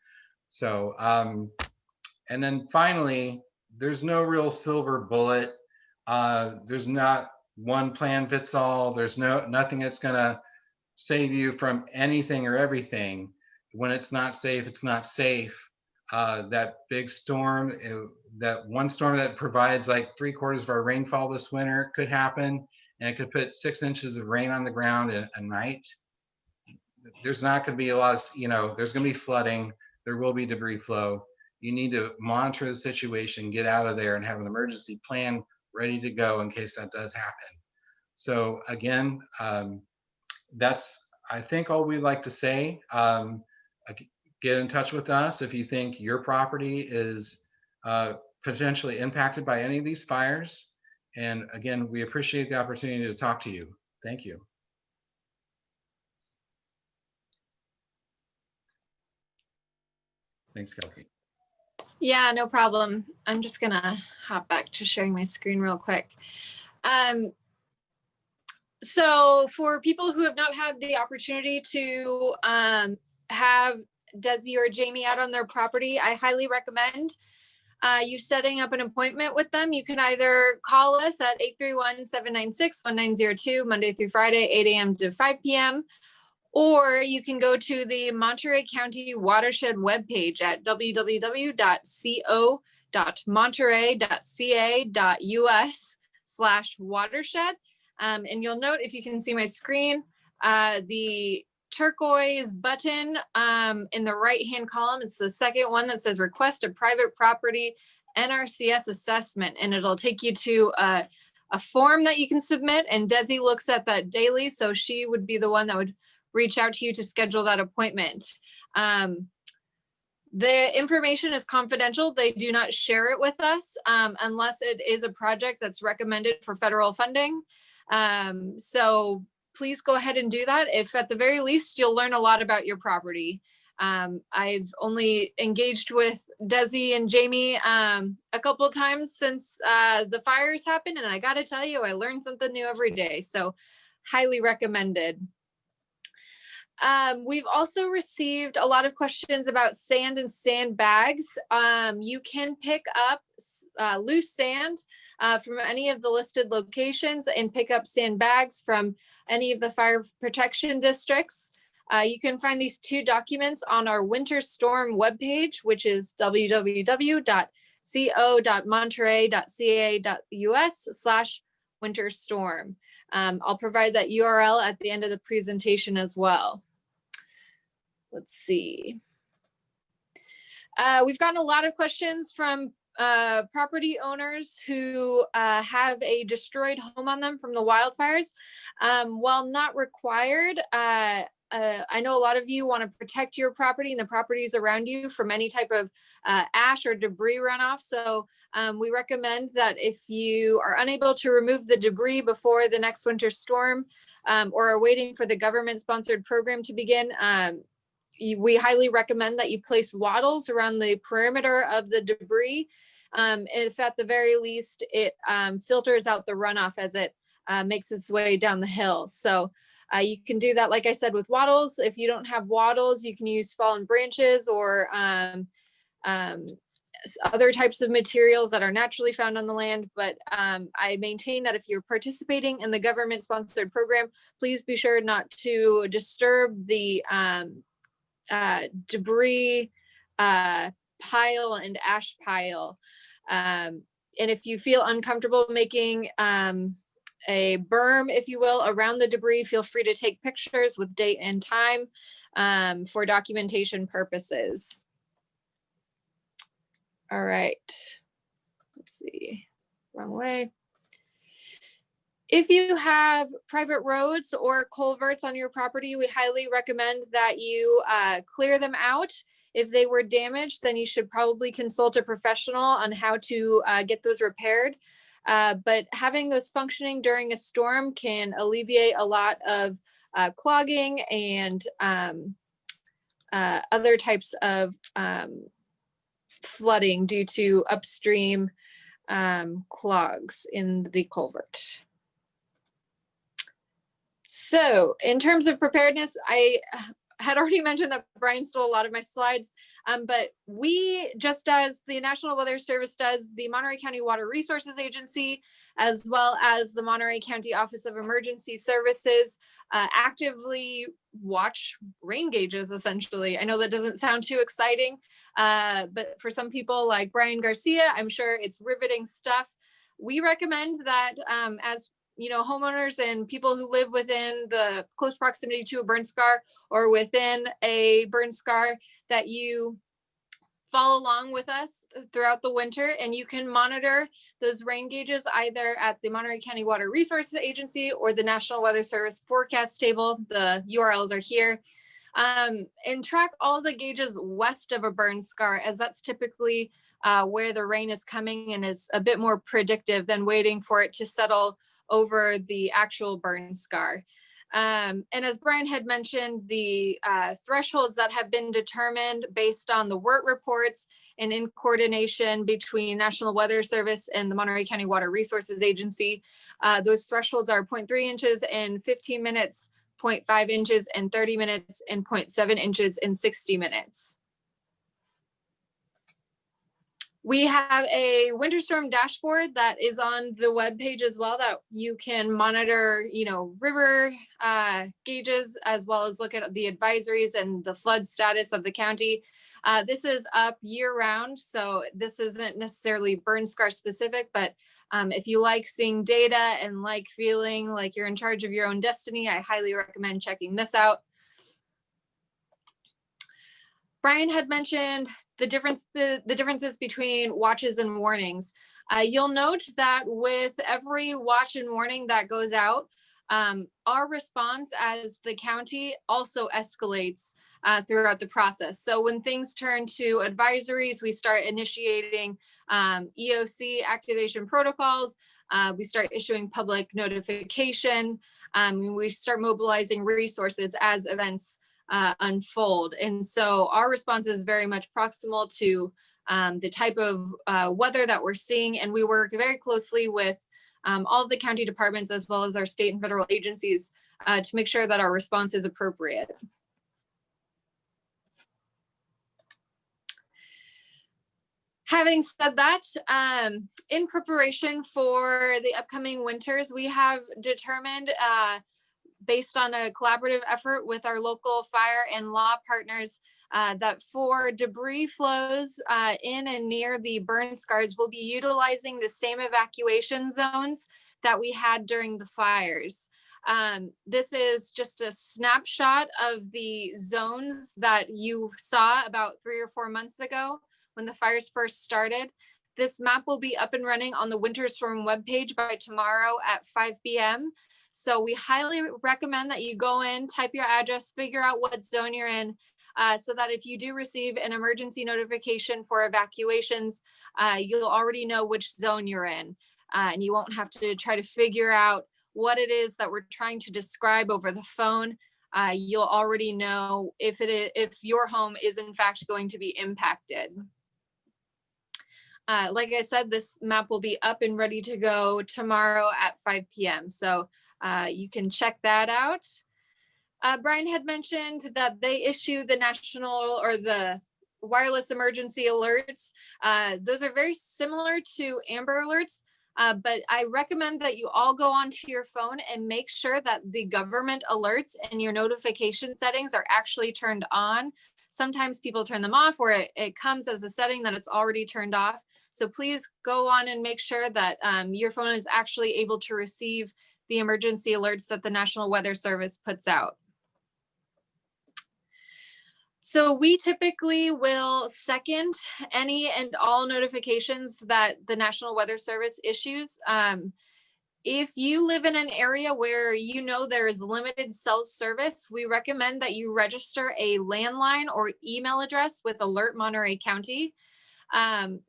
So, and then finally, there's no real silver bullet. There's not one plan fits all. There's nothing that's gonna save you from anything or everything. When it's not safe, it's not safe. That big storm, that one storm that provides like 3/4 of our rainfall this winter could happen, and it could put 6 inches of rain on the ground in a night. There's not going to be a lot of, there's going to be flooding. There will be debris flow. You need to monitor the situation, get out of there, and have an emergency plan ready to go in case that does happen. So again, that's, I think, all we'd like to say. Get in touch with us if you think your property is potentially impacted by any of these fires. And again, we appreciate the opportunity to talk to you. Thank you. Thanks, Kelsey. Yeah, no problem. I'm just gonna hop back to sharing my screen real quick. So for people who have not had the opportunity to have Desi or Jamie out on their property, I highly recommend you setting up an appointment with them. You can either call us at 831-796-1902, Monday through Friday, 8 a.m. to 5 p.m. Or you can go to the Monterey County Watershed webpage at www.co.monterey.ca.us/watershed. And you'll note, if you can see my screen, the turquoise button in the right-hand column, it's the second one that says request a private property NRCS assessment. And it'll take you to a form that you can submit. And Desi looks at that daily. So she would be the one that would reach out to you to schedule that appointment. The information is confidential. They do not share it with us unless it is a project that's recommended for federal funding. So please go ahead and do that. If at the very least, you'll learn a lot about your property. I've only engaged with Desi and Jamie a couple of times since the fires happened. And I gotta tell you, I learn something new every day. So highly recommended. We've also received a lot of questions about sand and sandbags. You can pick up loose sand from any of the listed locations and pick up sandbags from any of the fire protection districts. You can find these two documents on our winter storm webpage, which is www.co.monterey.ca.us/winter storm. I'll provide that URL at the end of the presentation as well. Let's see. We've gotten a lot of questions from property owners who have a destroyed home on them from the wildfires. While not required, I know a lot of you want to protect your property and the properties around you from any type of ash or debris runoff. So we recommend that if you are unable to remove the debris before the next winter storm or are waiting for the government-sponsored program to begin, we highly recommend that you place wattles around the perimeter of the debris. If at the very least, it filters out the runoff as it makes its way down the hill. So you can do that, like I said, with wattles. If you don't have wattles, you can use fallen branches or other types of materials that are naturally found on the land. But I maintain that if you're participating in the government-sponsored program, please be sure not to disturb the debris pile and ash pile. And if you feel uncomfortable making a berm, if you will, around the debris, feel free to take pictures with date and time for documentation purposes. All right, let's see, wrong way. If you have private roads or culverts on your property, we highly recommend that you clear them out. If they were damaged, then you should probably consult a professional on how to get those repaired. But having those functioning during a storm can alleviate a lot of clogging and other types of flooding due to upstream clogs in the culvert. So in terms of preparedness, I had already mentioned that Brian stole a lot of my slides, but we, just as the National Weather Service does, the Monterey County Water Resources Agency, as well as the Monterey County Office of Emergency Services, actively watch rain gauges, essentially. I know that doesn't sound too exciting, but for some people like Brian Garcia, I'm sure it's riveting stuff. We recommend that as homeowners and people who live within the close proximity to a burn scar or within a burn scar, that you follow along with us throughout the winter, and you can monitor those rain gauges either at the Monterey County Water Resources Agency or the National Weather Service forecast table. The URLs are here. And track all the gauges west of a burn scar, as that's typically where the rain is coming and is a bit more predictive than waiting for it to settle over the actual burn scar. And as Brian had mentioned, the thresholds that have been determined based on the WERT reports and in coordination between National Weather Service and the Monterey County Water Resources Agency, those thresholds are 0.3 inches in 15 minutes, 0.5 inches in 30 minutes, and 0.7 inches in 60 minutes. We have a winter storm dashboard that is on the webpage as well, that you can monitor, river gauges, as well as look at the advisories and the flood status of the county. This is up year round, so this isn't necessarily burn scar specific, but if you like seeing data and like feeling like you're in charge of your own destiny, I highly recommend checking this out. Brian had mentioned the differences between watches and warnings. You'll note that with every watch and warning that goes out, our response as the county also escalates throughout the process. So when things turn to advisories, we start initiating EOC activation protocols. We start issuing public notification. We start mobilizing resources as events unfold. And so our response is very much proximal to the type of weather that we're seeing. And we work very closely with all of the county departments, as well as our state and federal agencies, to make sure that our response is appropriate. Having said that, in preparation for the upcoming winters, we have determined, based on a collaborative effort with our local fire and law partners, that for debris flows in and near the burn scars, we'll be utilizing the same evacuation zones that we had during the fires. This is just a snapshot of the zones that you saw about 3 or 4 months ago when the fires first started. This map will be up and running on the Winter Storm webpage by tomorrow at 5 p.m. So we highly recommend that you go in, type your address, figure out what zone you're in, so that if you do receive an emergency notification for evacuations, you'll already know which zone you're in, and you won't have to try to figure out what it is that we're trying to describe over the phone. You'll already know if your home is in fact going to be impacted. Like I said, this map will be up and ready to go tomorrow at 5 p.m. So you can check that out. Brian had mentioned that they issue the national or the wireless emergency alerts. Those are very similar to Amber Alerts, but I recommend that you all go onto your phone and make sure that the government alerts and your notification settings are actually turned on. Sometimes people turn them off, or it comes as a setting that it's already turned off. So please go on and make sure that your phone is actually able to receive the emergency alerts that the National Weather Service puts out. So we typically will second any and all notifications that the National Weather Service issues. If you live in an area where you know there is limited cell service, we recommend that you register a landline or email address with Alert Monterey County.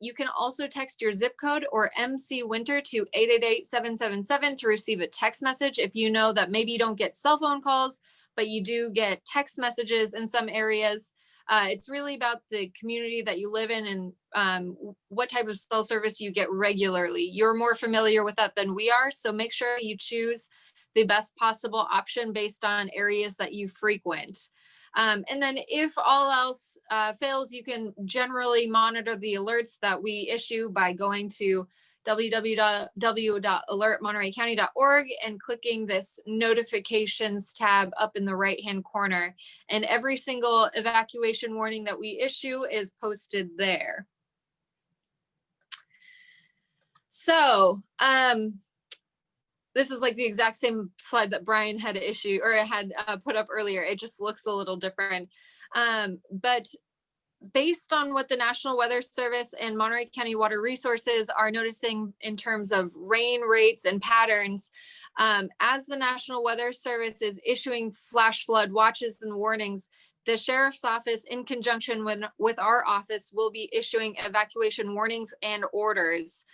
You can also text your zip code or MC Winter to 888-777 to receive a text message if you know that maybe you don't get cell phone calls, but you do get text messages in some areas. It's really about the community that you live in and what type of cell service you get regularly. You're more familiar with that than we are, so make sure you choose the best possible option based on areas that you frequent. And then if all else fails, you can generally monitor the alerts that we issue by going to www.alertmontereycounty.org and clicking this notifications tab up in the right-hand corner. And every single evacuation warning that we issue is posted there. So, this is like the exact same slide that Brian had put up earlier. It just looks a little different. But based on what the National Weather Service and Monterey County Water Resources are noticing in terms of rain rates and patterns, as the National Weather Service is issuing flash flood watches and warnings, the Sheriff's Office, in conjunction with our office, will be issuing evacuation warnings and orders.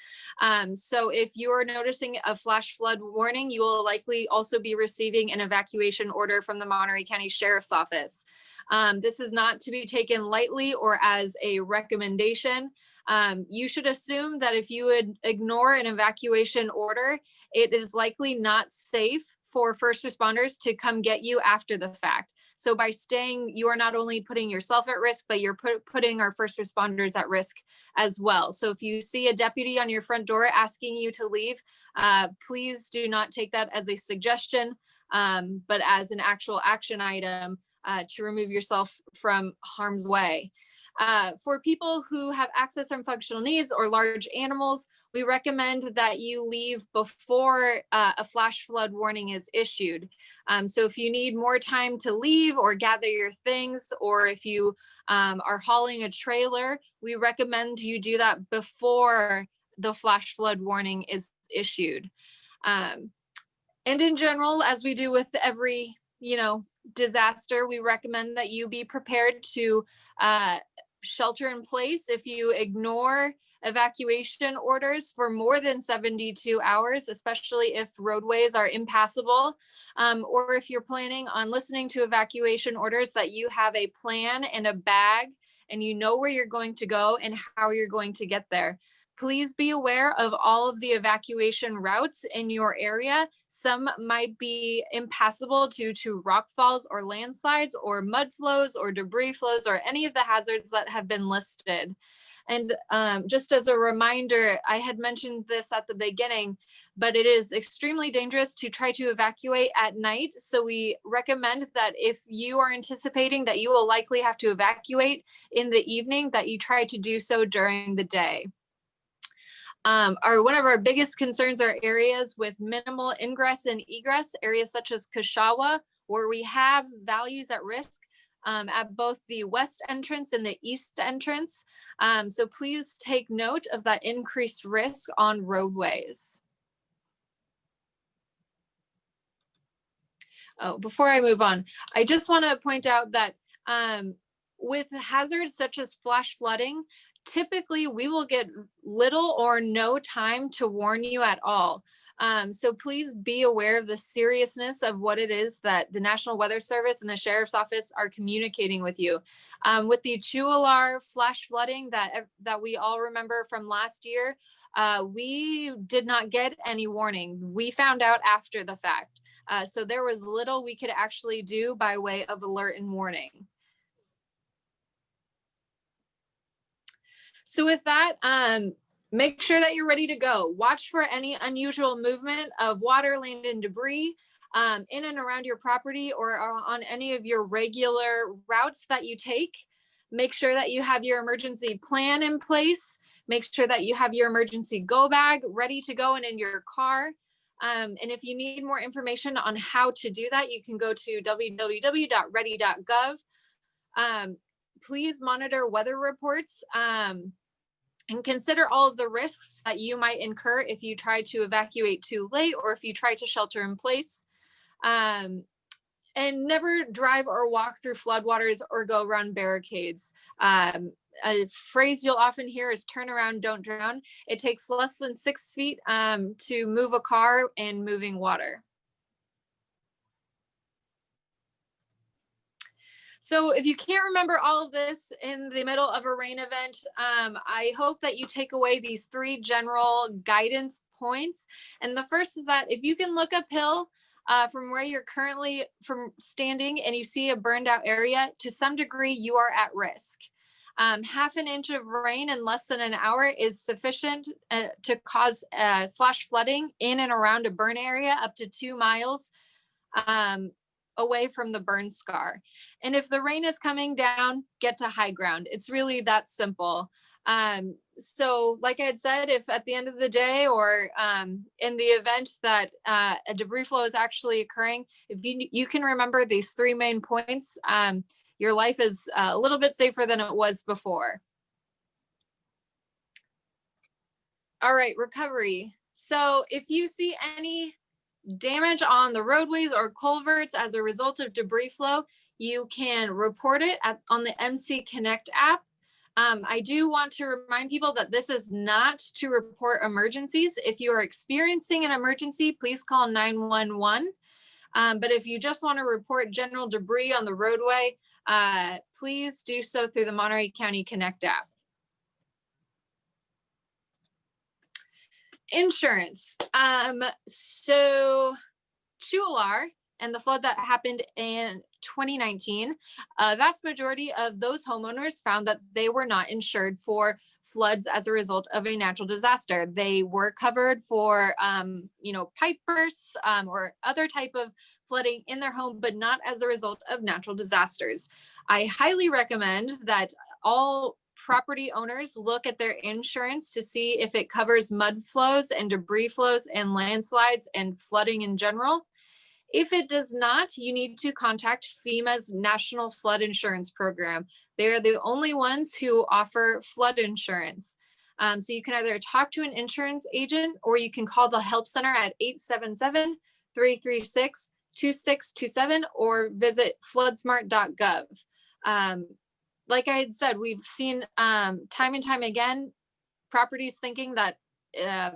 So if you are noticing a flash flood warning, you will likely also be receiving an evacuation order from the Monterey County Sheriff's Office. This is not to be taken lightly or as a recommendation. You should assume that if you would ignore an evacuation order, it is likely not safe for first responders to come get you after the fact. So by staying, you are not only putting yourself at risk, but you're putting our first responders at risk as well. So if you see a deputy on your front door asking you to leave, please do not take that as a suggestion, but as an actual action item to remove yourself from harm's way. For people who have access and functional needs or large animals, we recommend that you leave before a flash flood warning is issued. So if you need more time to leave or gather your things, or if you are hauling a trailer, we recommend you do that before the flash flood warning is issued. And in general, as we do with every disaster, we recommend that you be prepared to shelter in place if you ignore evacuation orders for more than 72 hours, especially if roadways are impassable, or if you're planning on listening to evacuation orders, that you have a plan and a bag and you know where you're going to go and how you're going to get there. Please be aware of all of the evacuation routes in your area. Some might be impassable due to rock falls or landslides or mud flows or debris flows or any of the hazards that have been listed. And just as a reminder, I had mentioned this at the beginning, but it is extremely dangerous to try to evacuate at night. So we recommend that if you are anticipating that you will likely have to evacuate in the evening, that you try to do so during the day. One of our biggest concerns are areas with minimal ingress and egress, areas such as Kashawa, where we have values at risk at both the west entrance and the east entrance. So please take note of that increased risk on roadways. Oh, before I move on, I just want to point out that with hazards such as flash flooding, typically we will get little or no time to warn you at all. So please be aware of the seriousness of what it is that the National Weather Service and the Sheriff's Office are communicating with you. With the Chualar flash flooding that we all remember from last year, we did not get any warning. We found out after the fact. So there was little we could actually do by way of alert and warning. So with that, make sure that you're ready to go. Watch for any unusual movement of water, land, and debris in and around your property or on any of your regular routes that you take. Make sure that you have your emergency plan in place. Make sure that you have your emergency go bag ready to go and in your car. And if you need more information on how to do that, you can go to www.ready.gov. Please monitor weather reports and consider all of the risks that you might incur if you try to evacuate too late or if you try to shelter in place. And never drive or walk through floodwaters or go around barricades. A phrase you'll often hear is turn around, don't drown. It takes less than 6 feet to move a car in moving water. So if you can't remember all of this in the middle of a rain event, I hope that you take away these 3 general guidance points. And the first is that if you can look uphill from where you're currently standing and you see a burned out area, to some degree you are at risk. Half an inch of rain in less than an hour is sufficient to cause flash flooding in and around a burn area up to 2 miles away from the burn scar. And if the rain is coming down, get to high ground. It's really that simple. So like I had said, if at the end of the day or in the event that a debris flow is actually occurring, if you can remember these 3 main points, your life is a little bit safer than it was before. All right, recovery. So if you see any damage on the roadways or culverts as a result of debris flow, you can report it on the MC Connect app. I do want to remind people that this is not to report emergencies. If you are experiencing an emergency, please call 911. But if you just want to report general debris on the roadway, please do so through the Monterey County Connect app. Insurance. So Chualar and the flood that happened in 2019, a vast majority of those homeowners found that they were not insured for floods as a result of a natural disaster. They were covered for, pipe bursts or other type of flooding in their home, but not as a result of natural disasters. I highly recommend that all property owners look at their insurance to see if it covers mud flows and debris flows and landslides and flooding in general. If it does not, you need to contact FEMA's National Flood Insurance Program. They're the only ones who offer flood insurance. So you can either talk to an insurance agent or you can call the help center at 877-336-2627 or visit floodsmart.gov. Like I had said, we've seen time and time again, properties thinking that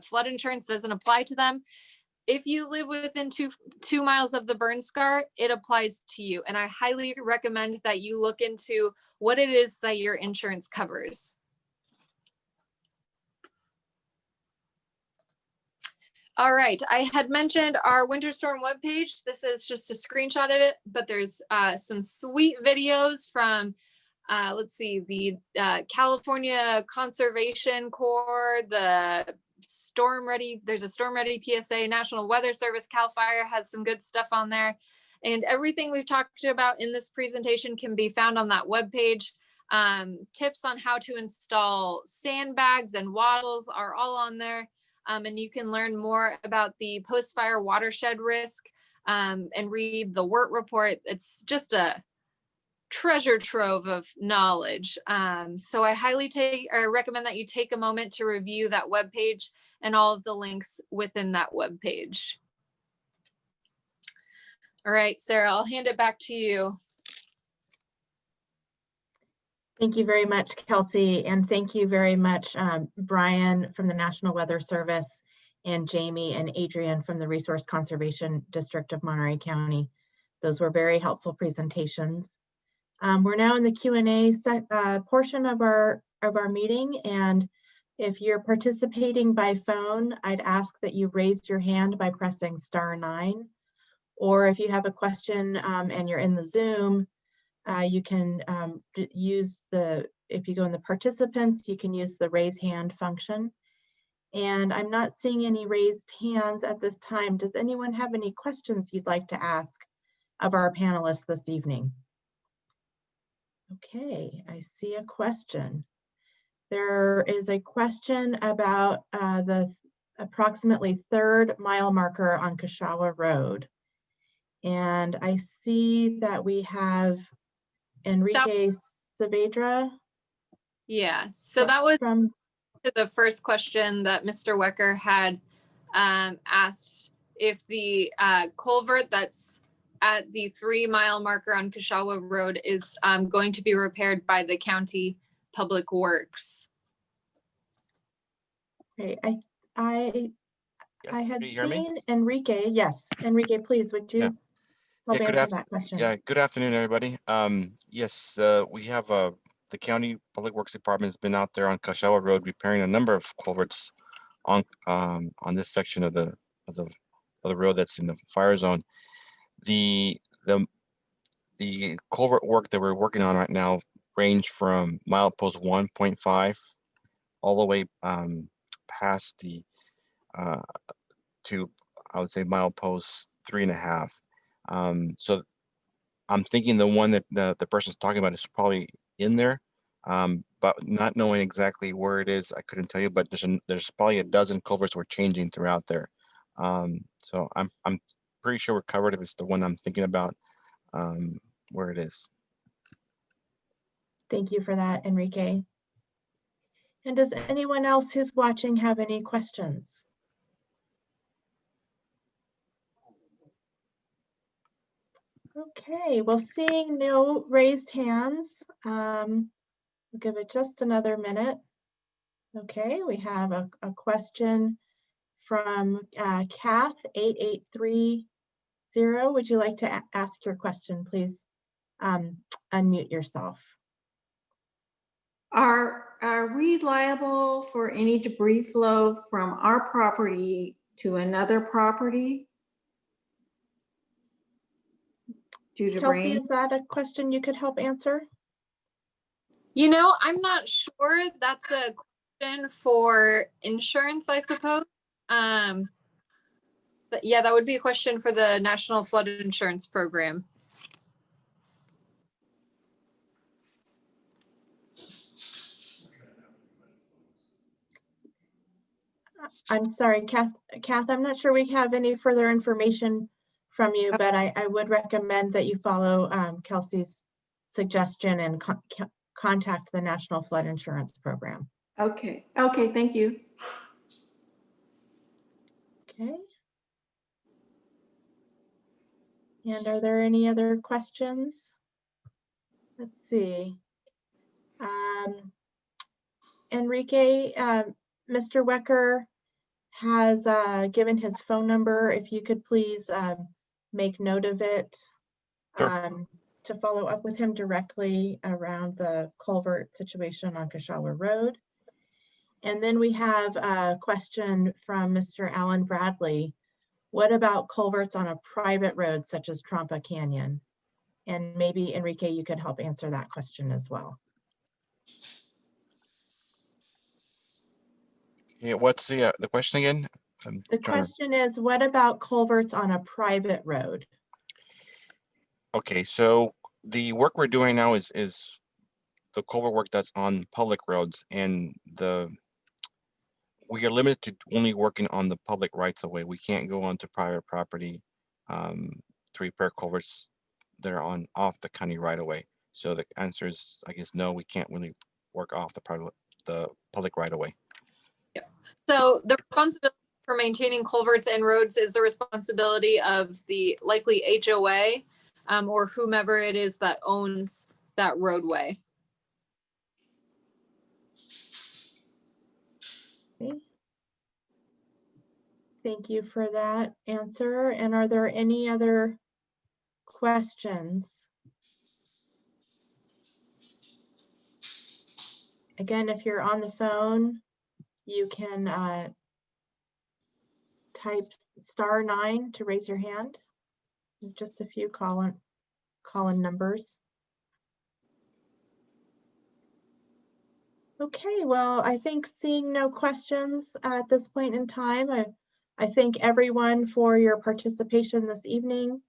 flood insurance doesn't apply to them. If you live within two miles of the burn scar, it applies to you. And I highly recommend that you look into what it is that your insurance covers. All right, I had mentioned our winter storm webpage. This is just a screenshot of it, but there's some sweet videos from let's see, the California Conservation Corps, the Storm Ready, there's a Storm Ready PSA, National Weather Service, CAL FIRE has some good stuff on there. And everything we've talked about in this presentation can be found on that webpage. Tips on how to install sandbags and wattles are all on there. And you can learn more about the post-fire watershed risk and read the WIRT report. It's just a treasure trove of knowledge. So I highly recommend that you take a moment to review that webpage and all of the links within that webpage. All right, Sarah, I'll hand it back to you. Thank you very much, Kelsey. And thank you very much, Brian from the National Weather Service and Jamie and Adrian from the Resource Conservation District of Monterey County. Those were very helpful presentations. We're now in the Q&A portion of our meeting, and if you're participating by phone, I'd ask that you raise your hand by pressing *9, or if you have a question and you're in the Zoom, you can use if you go in the participants, you can use the raise hand function. And I'm not seeing any raised hands at this time. Does anyone have any questions you'd like to ask of our panelists this evening? Okay, I see a question. There is a question about the approximately 3rd mile marker on Kashawa Road. And I see that we have Enrique Saavedra. Yeah, so that was from the first question that Mr. Wecker had asked if the culvert that's at the 3 mile marker on Kashawa Road is going to be repaired by the county public works. Okay, I had seen Enrique. Yes, Enrique, please, would you help Yeah, answer that question? Yeah, good afternoon, everybody. Yes, we have the county public works department has been out there on Kashawa Road repairing a number of culverts on this section of the road that's in the fire zone. The culvert work that we're working on right now range from milepost 1.5 all the way past the to, I would say, milepost 3.5. So I'm thinking the one that the person's talking about is probably in there, but not knowing exactly where it is, I couldn't tell you. But there's probably a dozen culverts we're changing throughout there. So I'm pretty sure we're covered if it's the one I'm thinking about, where it is. Thank you for that, Enrique. And does anyone else who's watching have any questions? Okay, well, seeing no raised hands, we'll give it just another minute. Okay, we have a question from Kath 8830. Would you like to ask your question, please? Unmute yourself. Are we liable for any debris flow from our property to another property due to Kelsey, rain? is that a question you could help answer? You know, I'm not sure. That's a question for insurance, I suppose. But yeah, that would be a question for the National Flood Insurance Program. I'm sorry, Kath, I'm not sure we have any further information from you, but I would recommend that you follow Kelsey's suggestion and contact the National Flood Insurance Program. Okay, thank you. Okay. And are there any other questions? Let's see. Enrique, Mr. Wecker has given his phone number. If you could please make note of it. Sure. To follow up with him directly around the culvert situation on Kashawa Road. And then we have a question from Mr. Alan Bradley. What about culverts on a private road such as Trompa Canyon? And maybe Enrique, you could help answer that question as well. Yeah, what's the question again? The question is, what about culverts on a private road? Okay, so the work we're doing now is the culvert work that's on public roads, and we are limited to only working on the public rights of way. We can't go onto private property to repair culverts that are off the county right of way. So the answer is, I guess, no, we can't really work off the public right of way. Yeah. So the responsibility for maintaining culverts and roads is the responsibility of the likely HOA or whomever it is that owns that roadway. Okay. Thank you for that answer. And are there any other questions? Again, if you're on the phone, you can type *9 to raise your hand. Just a few call-in numbers. Okay, well, I think seeing no questions at this point in time, I thank everyone for your participation this evening.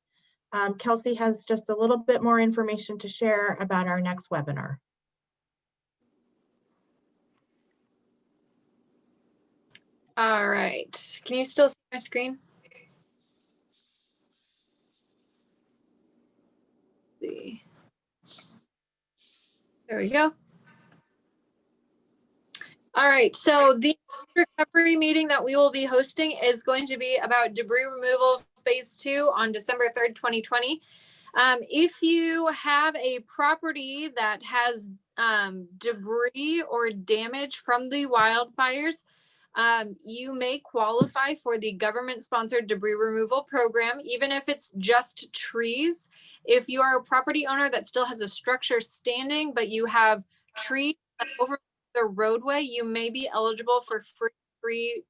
Kelsey has just a little bit more information to share about our next webinar. All right, can you still see my screen? Let's see. There we go. All right, so the recovery meeting that we will be hosting is going to be about debris removal phase 2 on December 3rd, 2020. If you have a property that has debris or damage from the wildfires, you may qualify for the government-sponsored debris removal program, even if it's just trees. If you are a property owner that still has a structure standing, but you have trees over the roadway, you may be eligible for free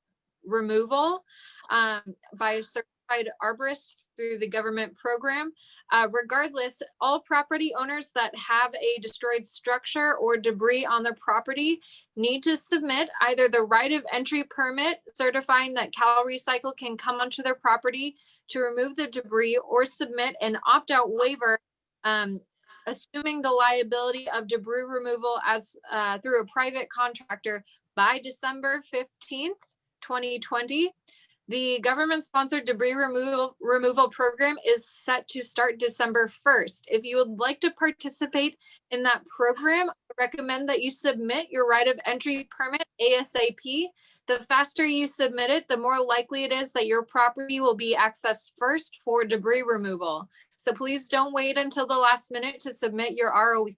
removal by a certified arborist through the government program. Regardless, all property owners that have a destroyed structure or debris on their property need to submit either the right of entry permit certifying that Cal Recycle can come onto their property to remove the debris, or submit an opt-out waiver assuming the liability of debris removal as through a private contractor by December 15th, 2020. The government-sponsored debris removal program is set to start December 1st. If you would like to participate in that program, I recommend that you submit your right of entry permit ASAP. The faster you submit it, the more likely it is that your property will be accessed first for debris removal. So please don't wait until the last minute to submit your ROE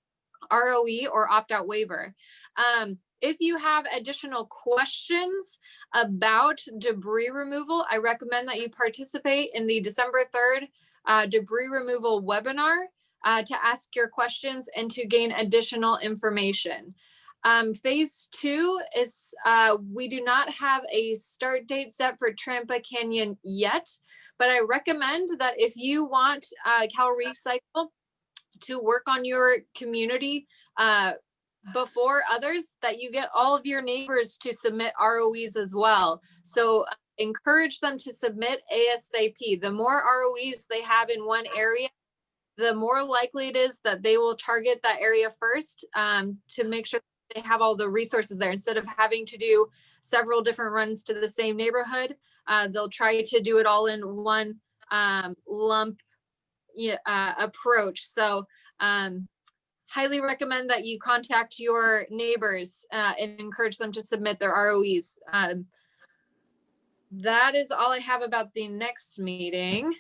or opt-out waiver. If you have additional questions about debris removal, I recommend that you participate in the December 3rd debris removal webinar to ask your questions and to gain additional information. Phase 2 is, we do not have a start date set for Trampa Canyon yet, but I recommend that if you want Cal Recycle to work on your community before others, that you get all of your neighbors to submit ROEs as well. So encourage them to submit ASAP. The more ROEs they have in one area, the more likely it is that they will target that area first to make sure they have all the resources there. Instead of having to do several different runs to the same neighborhood, they'll try to do it all in one lump approach. So highly recommend that you contact your neighbors and encourage them to submit their ROEs. That is all I have about the next meeting.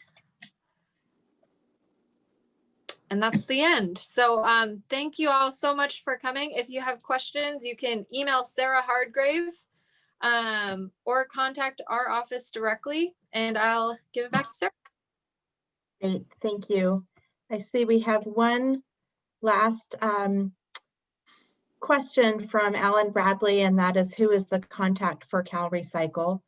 And that's the end. So thank you all so much for coming. If you have questions, you can email Sarah Hardgrave or contact our office directly, and I'll give it back to Sarah. Great, thank you. I see we have one last question from Alan Bradley, and that is, who is the contact for Cal Recycle?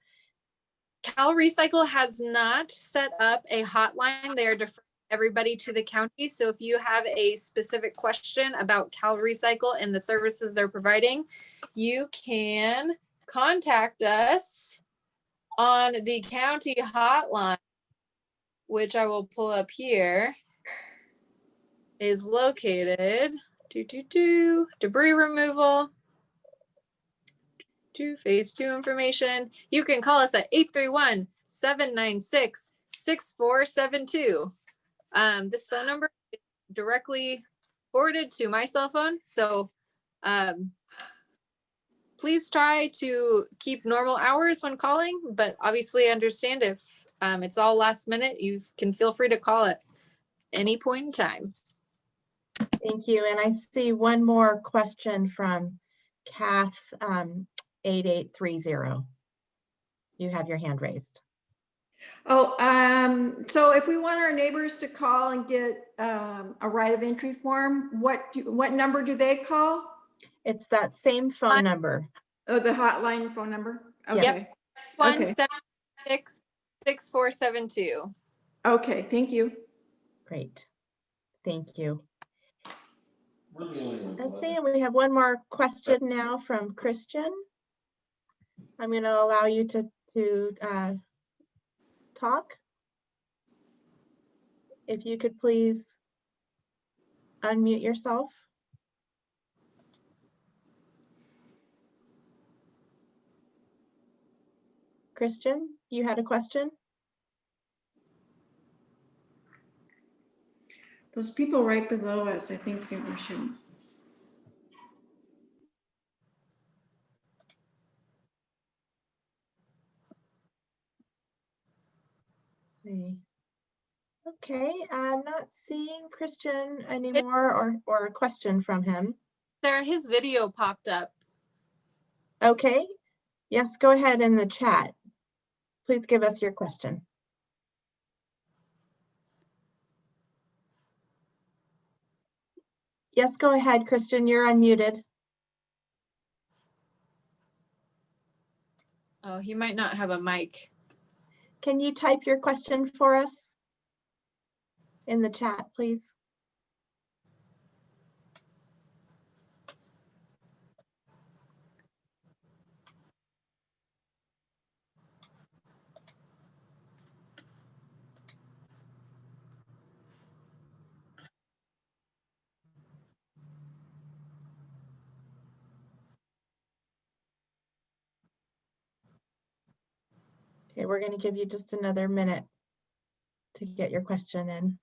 Cal Recycle has not set up a hotline. They are deferring everybody to the county. So if you have a specific question about Cal Recycle and the services they're providing, you can contact us on the county hotline, which I will pull up here. Is located debris removal phase 2 information. You can call us at 831-796-6472. This phone number is directly forwarded to my cell phone, so please try to keep normal hours when calling, but obviously understand if it's all last minute, you can feel free to call at any point in time. Thank you. And I see one more question from Kath 8830. You have your hand raised. Oh, so if we want our neighbors to call and get a right of entry form, what number do they call? It's that same phone number. Oh, the hotline phone number? Okay. Yep. 176-6472. Okay, thank you. Great. Thank you. Let's see, we have one more question now from Christian. I'm going to allow you to talk. If you could please unmute yourself. Christian, you had a question? Those people right below us, I think we should. See. Okay, I'm not seeing Christian anymore or a question from him. Sarah, his video popped up. Okay. Yes, go ahead in the chat. Please give us your question. Yes, go ahead, Christian, you're unmuted. Oh, he might not have a mic. Can you type your question for us in the chat, please? Okay, we're going to give you just another minute to get your question in.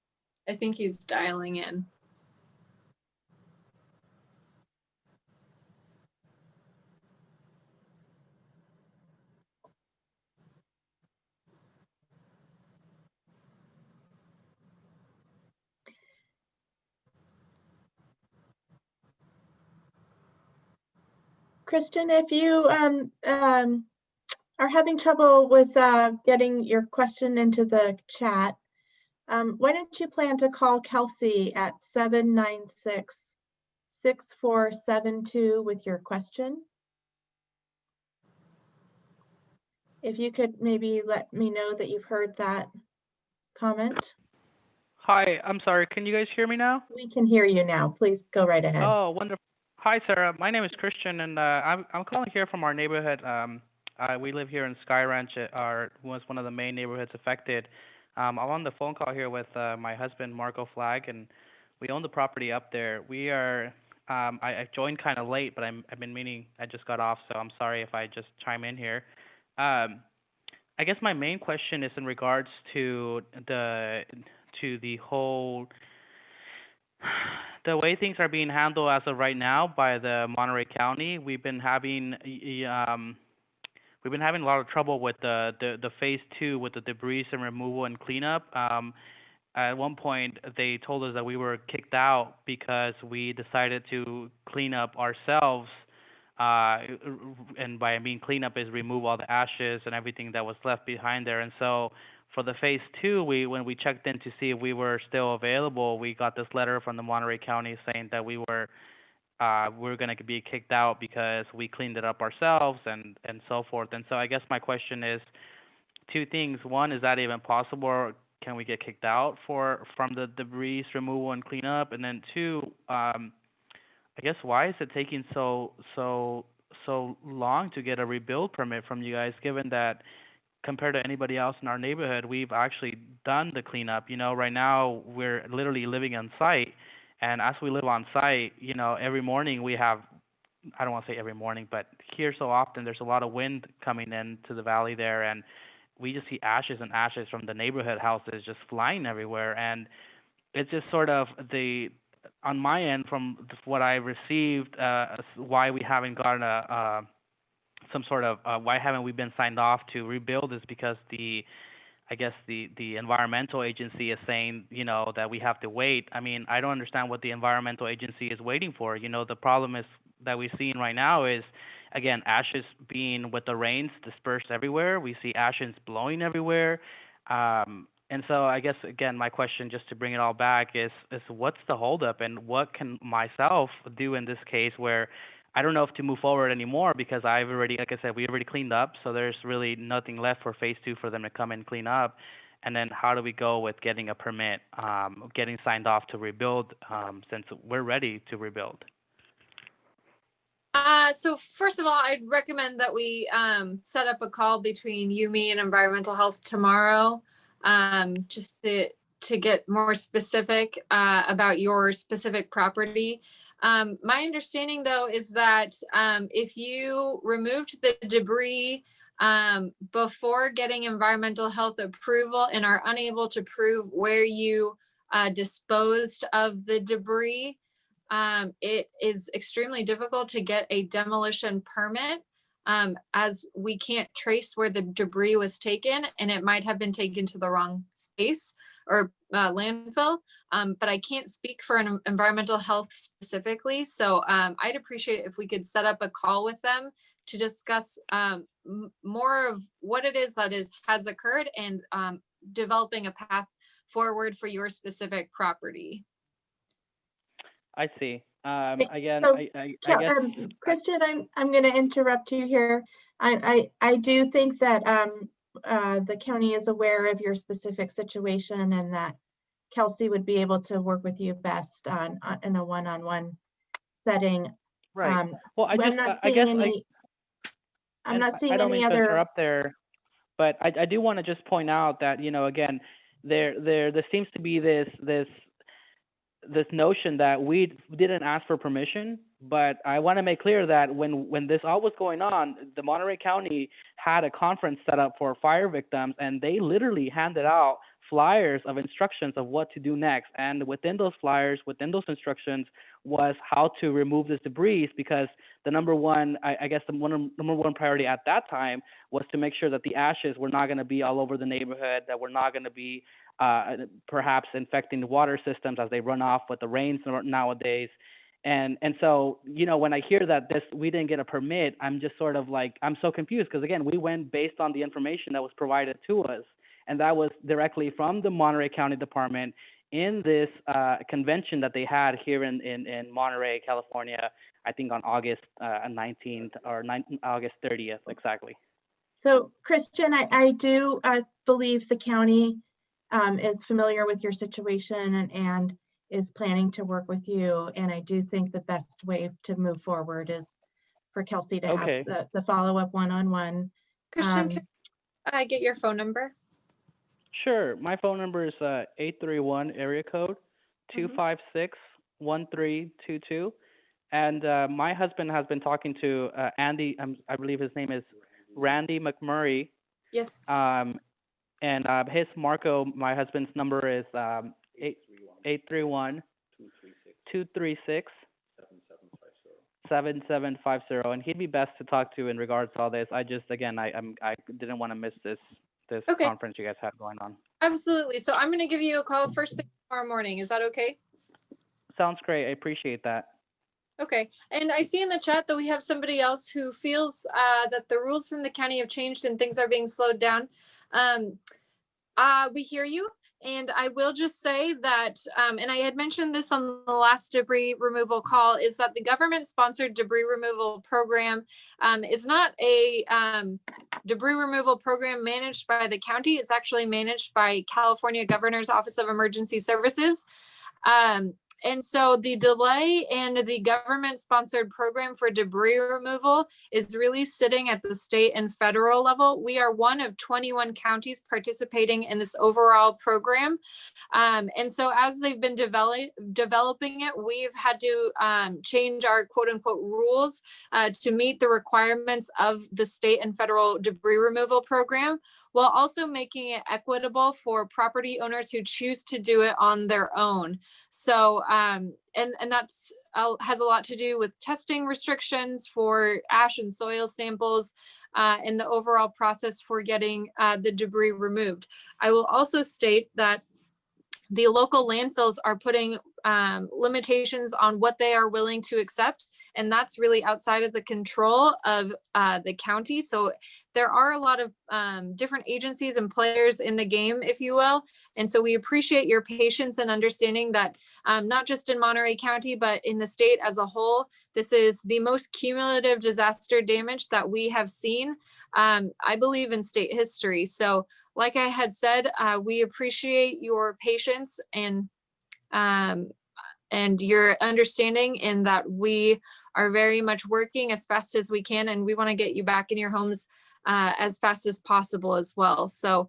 I think he's dialing in. Christian, if you are having trouble with getting your question into the chat, why don't you plan to call Kelsey at 796-6472 with your question? If you could maybe let me know that you've heard that comment. Hi, I'm sorry. Can you guys hear me now? We can hear you now. Please go right ahead. Oh, wonderful. Hi, Sarah. My name is Christian, and I'm calling here from our neighborhood. We live here in Sky Ranch. Was one of the main neighborhoods affected. I'm on the phone call here with my husband, Marco Flagg, and we own the property up there. We are. I joined kind of late, but I've been meaning. I just got off, so I'm sorry if I just chime in here. I guess my main question is in regards to the whole. The way things are being handled as of right now by the Monterey County, we've been having a lot of trouble with the phase 2 with the debris and removal and cleanup. At one point, they told us that we were kicked out because we decided to clean up ourselves. And by I mean cleanup is remove all the ashes and everything that was left behind there. And so for the phase 2, when we checked in to see if we were still available, we got this letter from the Monterey County saying that we were going to be kicked out because we cleaned it up ourselves and so forth. And so I guess my question is two things. One, is that even possible, or can we get kicked out from the debris removal and cleanup? And then two, I guess why is it taking so long to get a rebuild permit from you guys, given that compared to anybody else in our neighborhood, we've actually done the cleanup. Right now we're literally living on site, and as we live on site, every morning we have, I don't want to say every morning, but here so often there's a lot of wind coming into the valley there, and we just see ashes and ashes from the neighborhood houses just flying everywhere. And it's just sort of on my end, from what I received, why we haven't gotten some sort of why haven't we been signed off to rebuild is because the environmental agency is saying, that we have to wait. I mean, I don't understand what the environmental agency is waiting for. The problem is that we're seeing right now is, again, ashes being with the rains dispersed everywhere. We see ashes blowing everywhere. And so I guess, again, my question, just to bring it all back, is what's the holdup, and what can myself do in this case where I don't know if to move forward anymore, because I've already, like I said, we already cleaned up, so there's really nothing left for phase 2 for them to come and clean up. And then how do we go with getting a permit, getting signed off to rebuild, since we're ready to rebuild? So first of all, I'd recommend that we set up a call between you, me, and environmental health tomorrow, just to get more specific about your specific property. My understanding, though, is that if you removed the debris before getting environmental health approval and are unable to prove where you disposed of the debris, it is extremely difficult to get a demolition permit, as we can't trace where the debris was taken, and it might have been taken to the wrong space, or landfill, but I can't speak for an environmental health specifically. So I'd appreciate if we could set up a call with them to discuss more of what it is that has occurred and developing a path forward for your specific property. I see. Okay, Again, so, I guess. Christian, I'm going to interrupt you here. I do think that the county is aware of your specific situation and that Kelsey would be able to work with you best in a one-on-one setting. Right. Well, I'm not seeing any. I'm not seeing don't any mean to other. interrupt there, but I do want to just point out that, you know, again, there seems to be this notion that we didn't ask for permission, but I want to make clear that when this all was going on, the Monterey County had a conference set up for fire victims, and they literally handed out flyers of instructions of what to do next. And within those flyers, within those instructions, was how to remove this debris, because the number one, I guess the number one priority at that time was to make sure that the ashes were not going to be all over the neighborhood, that were not going to be perhaps infecting the water systems as they run off with the rains nowadays. And so, you know, when I hear that we didn't get a permit, I'm just sort of like, I'm so confused, because again, we went based on the information that was provided to us, and that was directly from the Monterey County Department in this convention that they had here in Monterey, California, I think on August 19th or August 30th, exactly. So Christian, I do believe the county is familiar with your situation and is planning to work with you. And I do think the best way to move forward is for Kelsey to have the follow-up one-on-one. Christian, can I get your phone number? Sure. My phone number is 831 area code 256-1322. And my husband has been talking to Andy, I believe his name is Randy McMurray. Yes. And his Marco, my husband's number is 831-236-7750. And he'd be best to talk to in regards to all this. I just, again, I didn't want to miss this conference you guys had going on. Absolutely. So I'm going to give you a call first thing tomorrow morning. Is that okay? Sounds great. I appreciate that. Okay. And I see in the chat that we have somebody else who feels that the rules from the county have changed and things are being slowed down. We hear you. And I will just say that, and I had mentioned this on the last debris removal call, is that the government-sponsored debris removal program is not a debris removal program managed by the county. It's actually managed by California Governor's Office of Emergency Services. And so the delay in the government-sponsored program for debris removal is really sitting at the state and federal level. We are one of 21 counties participating in this overall program. And so as they've been developing it, we've had to change our quote unquote rules to meet the requirements of the state and federal debris removal program, while also making it equitable for property owners who choose to do it on their own. So, and that's has a lot to do with testing restrictions for ash and soil samples and the overall process for getting the debris removed. I will also state that the local landfills are putting limitations on what they are willing to accept, and that's really outside of the control of the county. So there are a lot of different agencies and players in the game, if you will. And so we appreciate your patience and understanding that not just in Monterey County, but in the state as a whole, this is the most cumulative disaster damage that we have seen, I believe, in state history. So like I had said, we appreciate your patience and your understanding in that we are very much working as fast as we can, and we want to get you back in your homes as fast as possible as well. So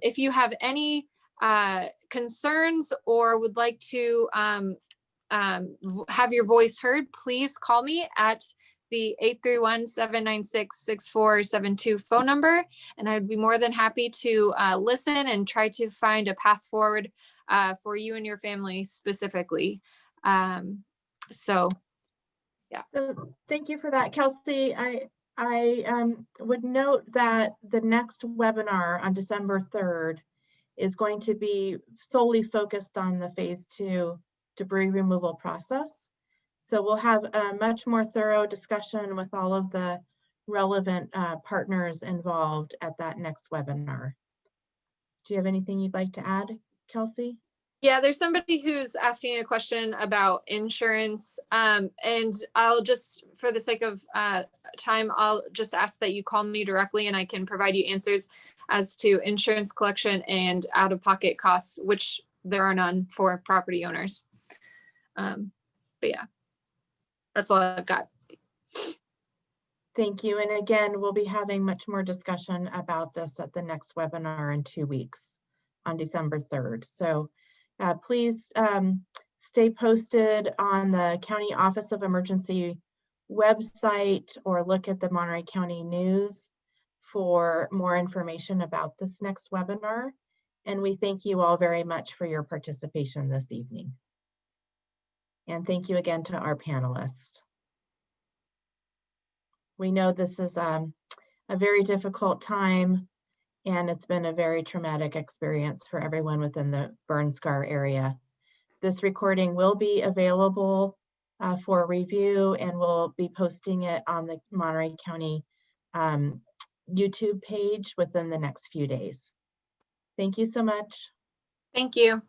if you have any concerns or would like to have your voice heard, please call me at the 831-796-6472 phone number, and I'd be more than happy to listen and try to find a path forward for you and your family specifically. So, yeah. So thank you for that, Kelsey. I would note that the next webinar on December 3rd is going to be solely focused on the phase 2 debris removal process. So we'll have a much more thorough discussion with all of the relevant partners involved at that next webinar. Do you have anything you'd like to add, Kelsey? Yeah, there's somebody who's asking a question about insurance, and I'll just, for the sake of time, I'll just ask that you call me directly and I can provide you answers as to insurance collection and out-of-pocket costs, which there are none for property owners. But yeah, that's all I've got. Thank you. And again, we'll be having much more discussion about this at the next webinar in 2 weeks on December 3rd. So please stay posted on the County Office of Emergency website or look at the Monterey County News for more information about this next webinar. And we thank you all very much for your participation this evening. And thank you again to our panelists. We know this is a very difficult time, and it's been a very traumatic experience for everyone within the burn scar area. This recording will be available for review, and we'll be posting it on the Monterey County YouTube page within the next few days. Thank you so much. Thank you.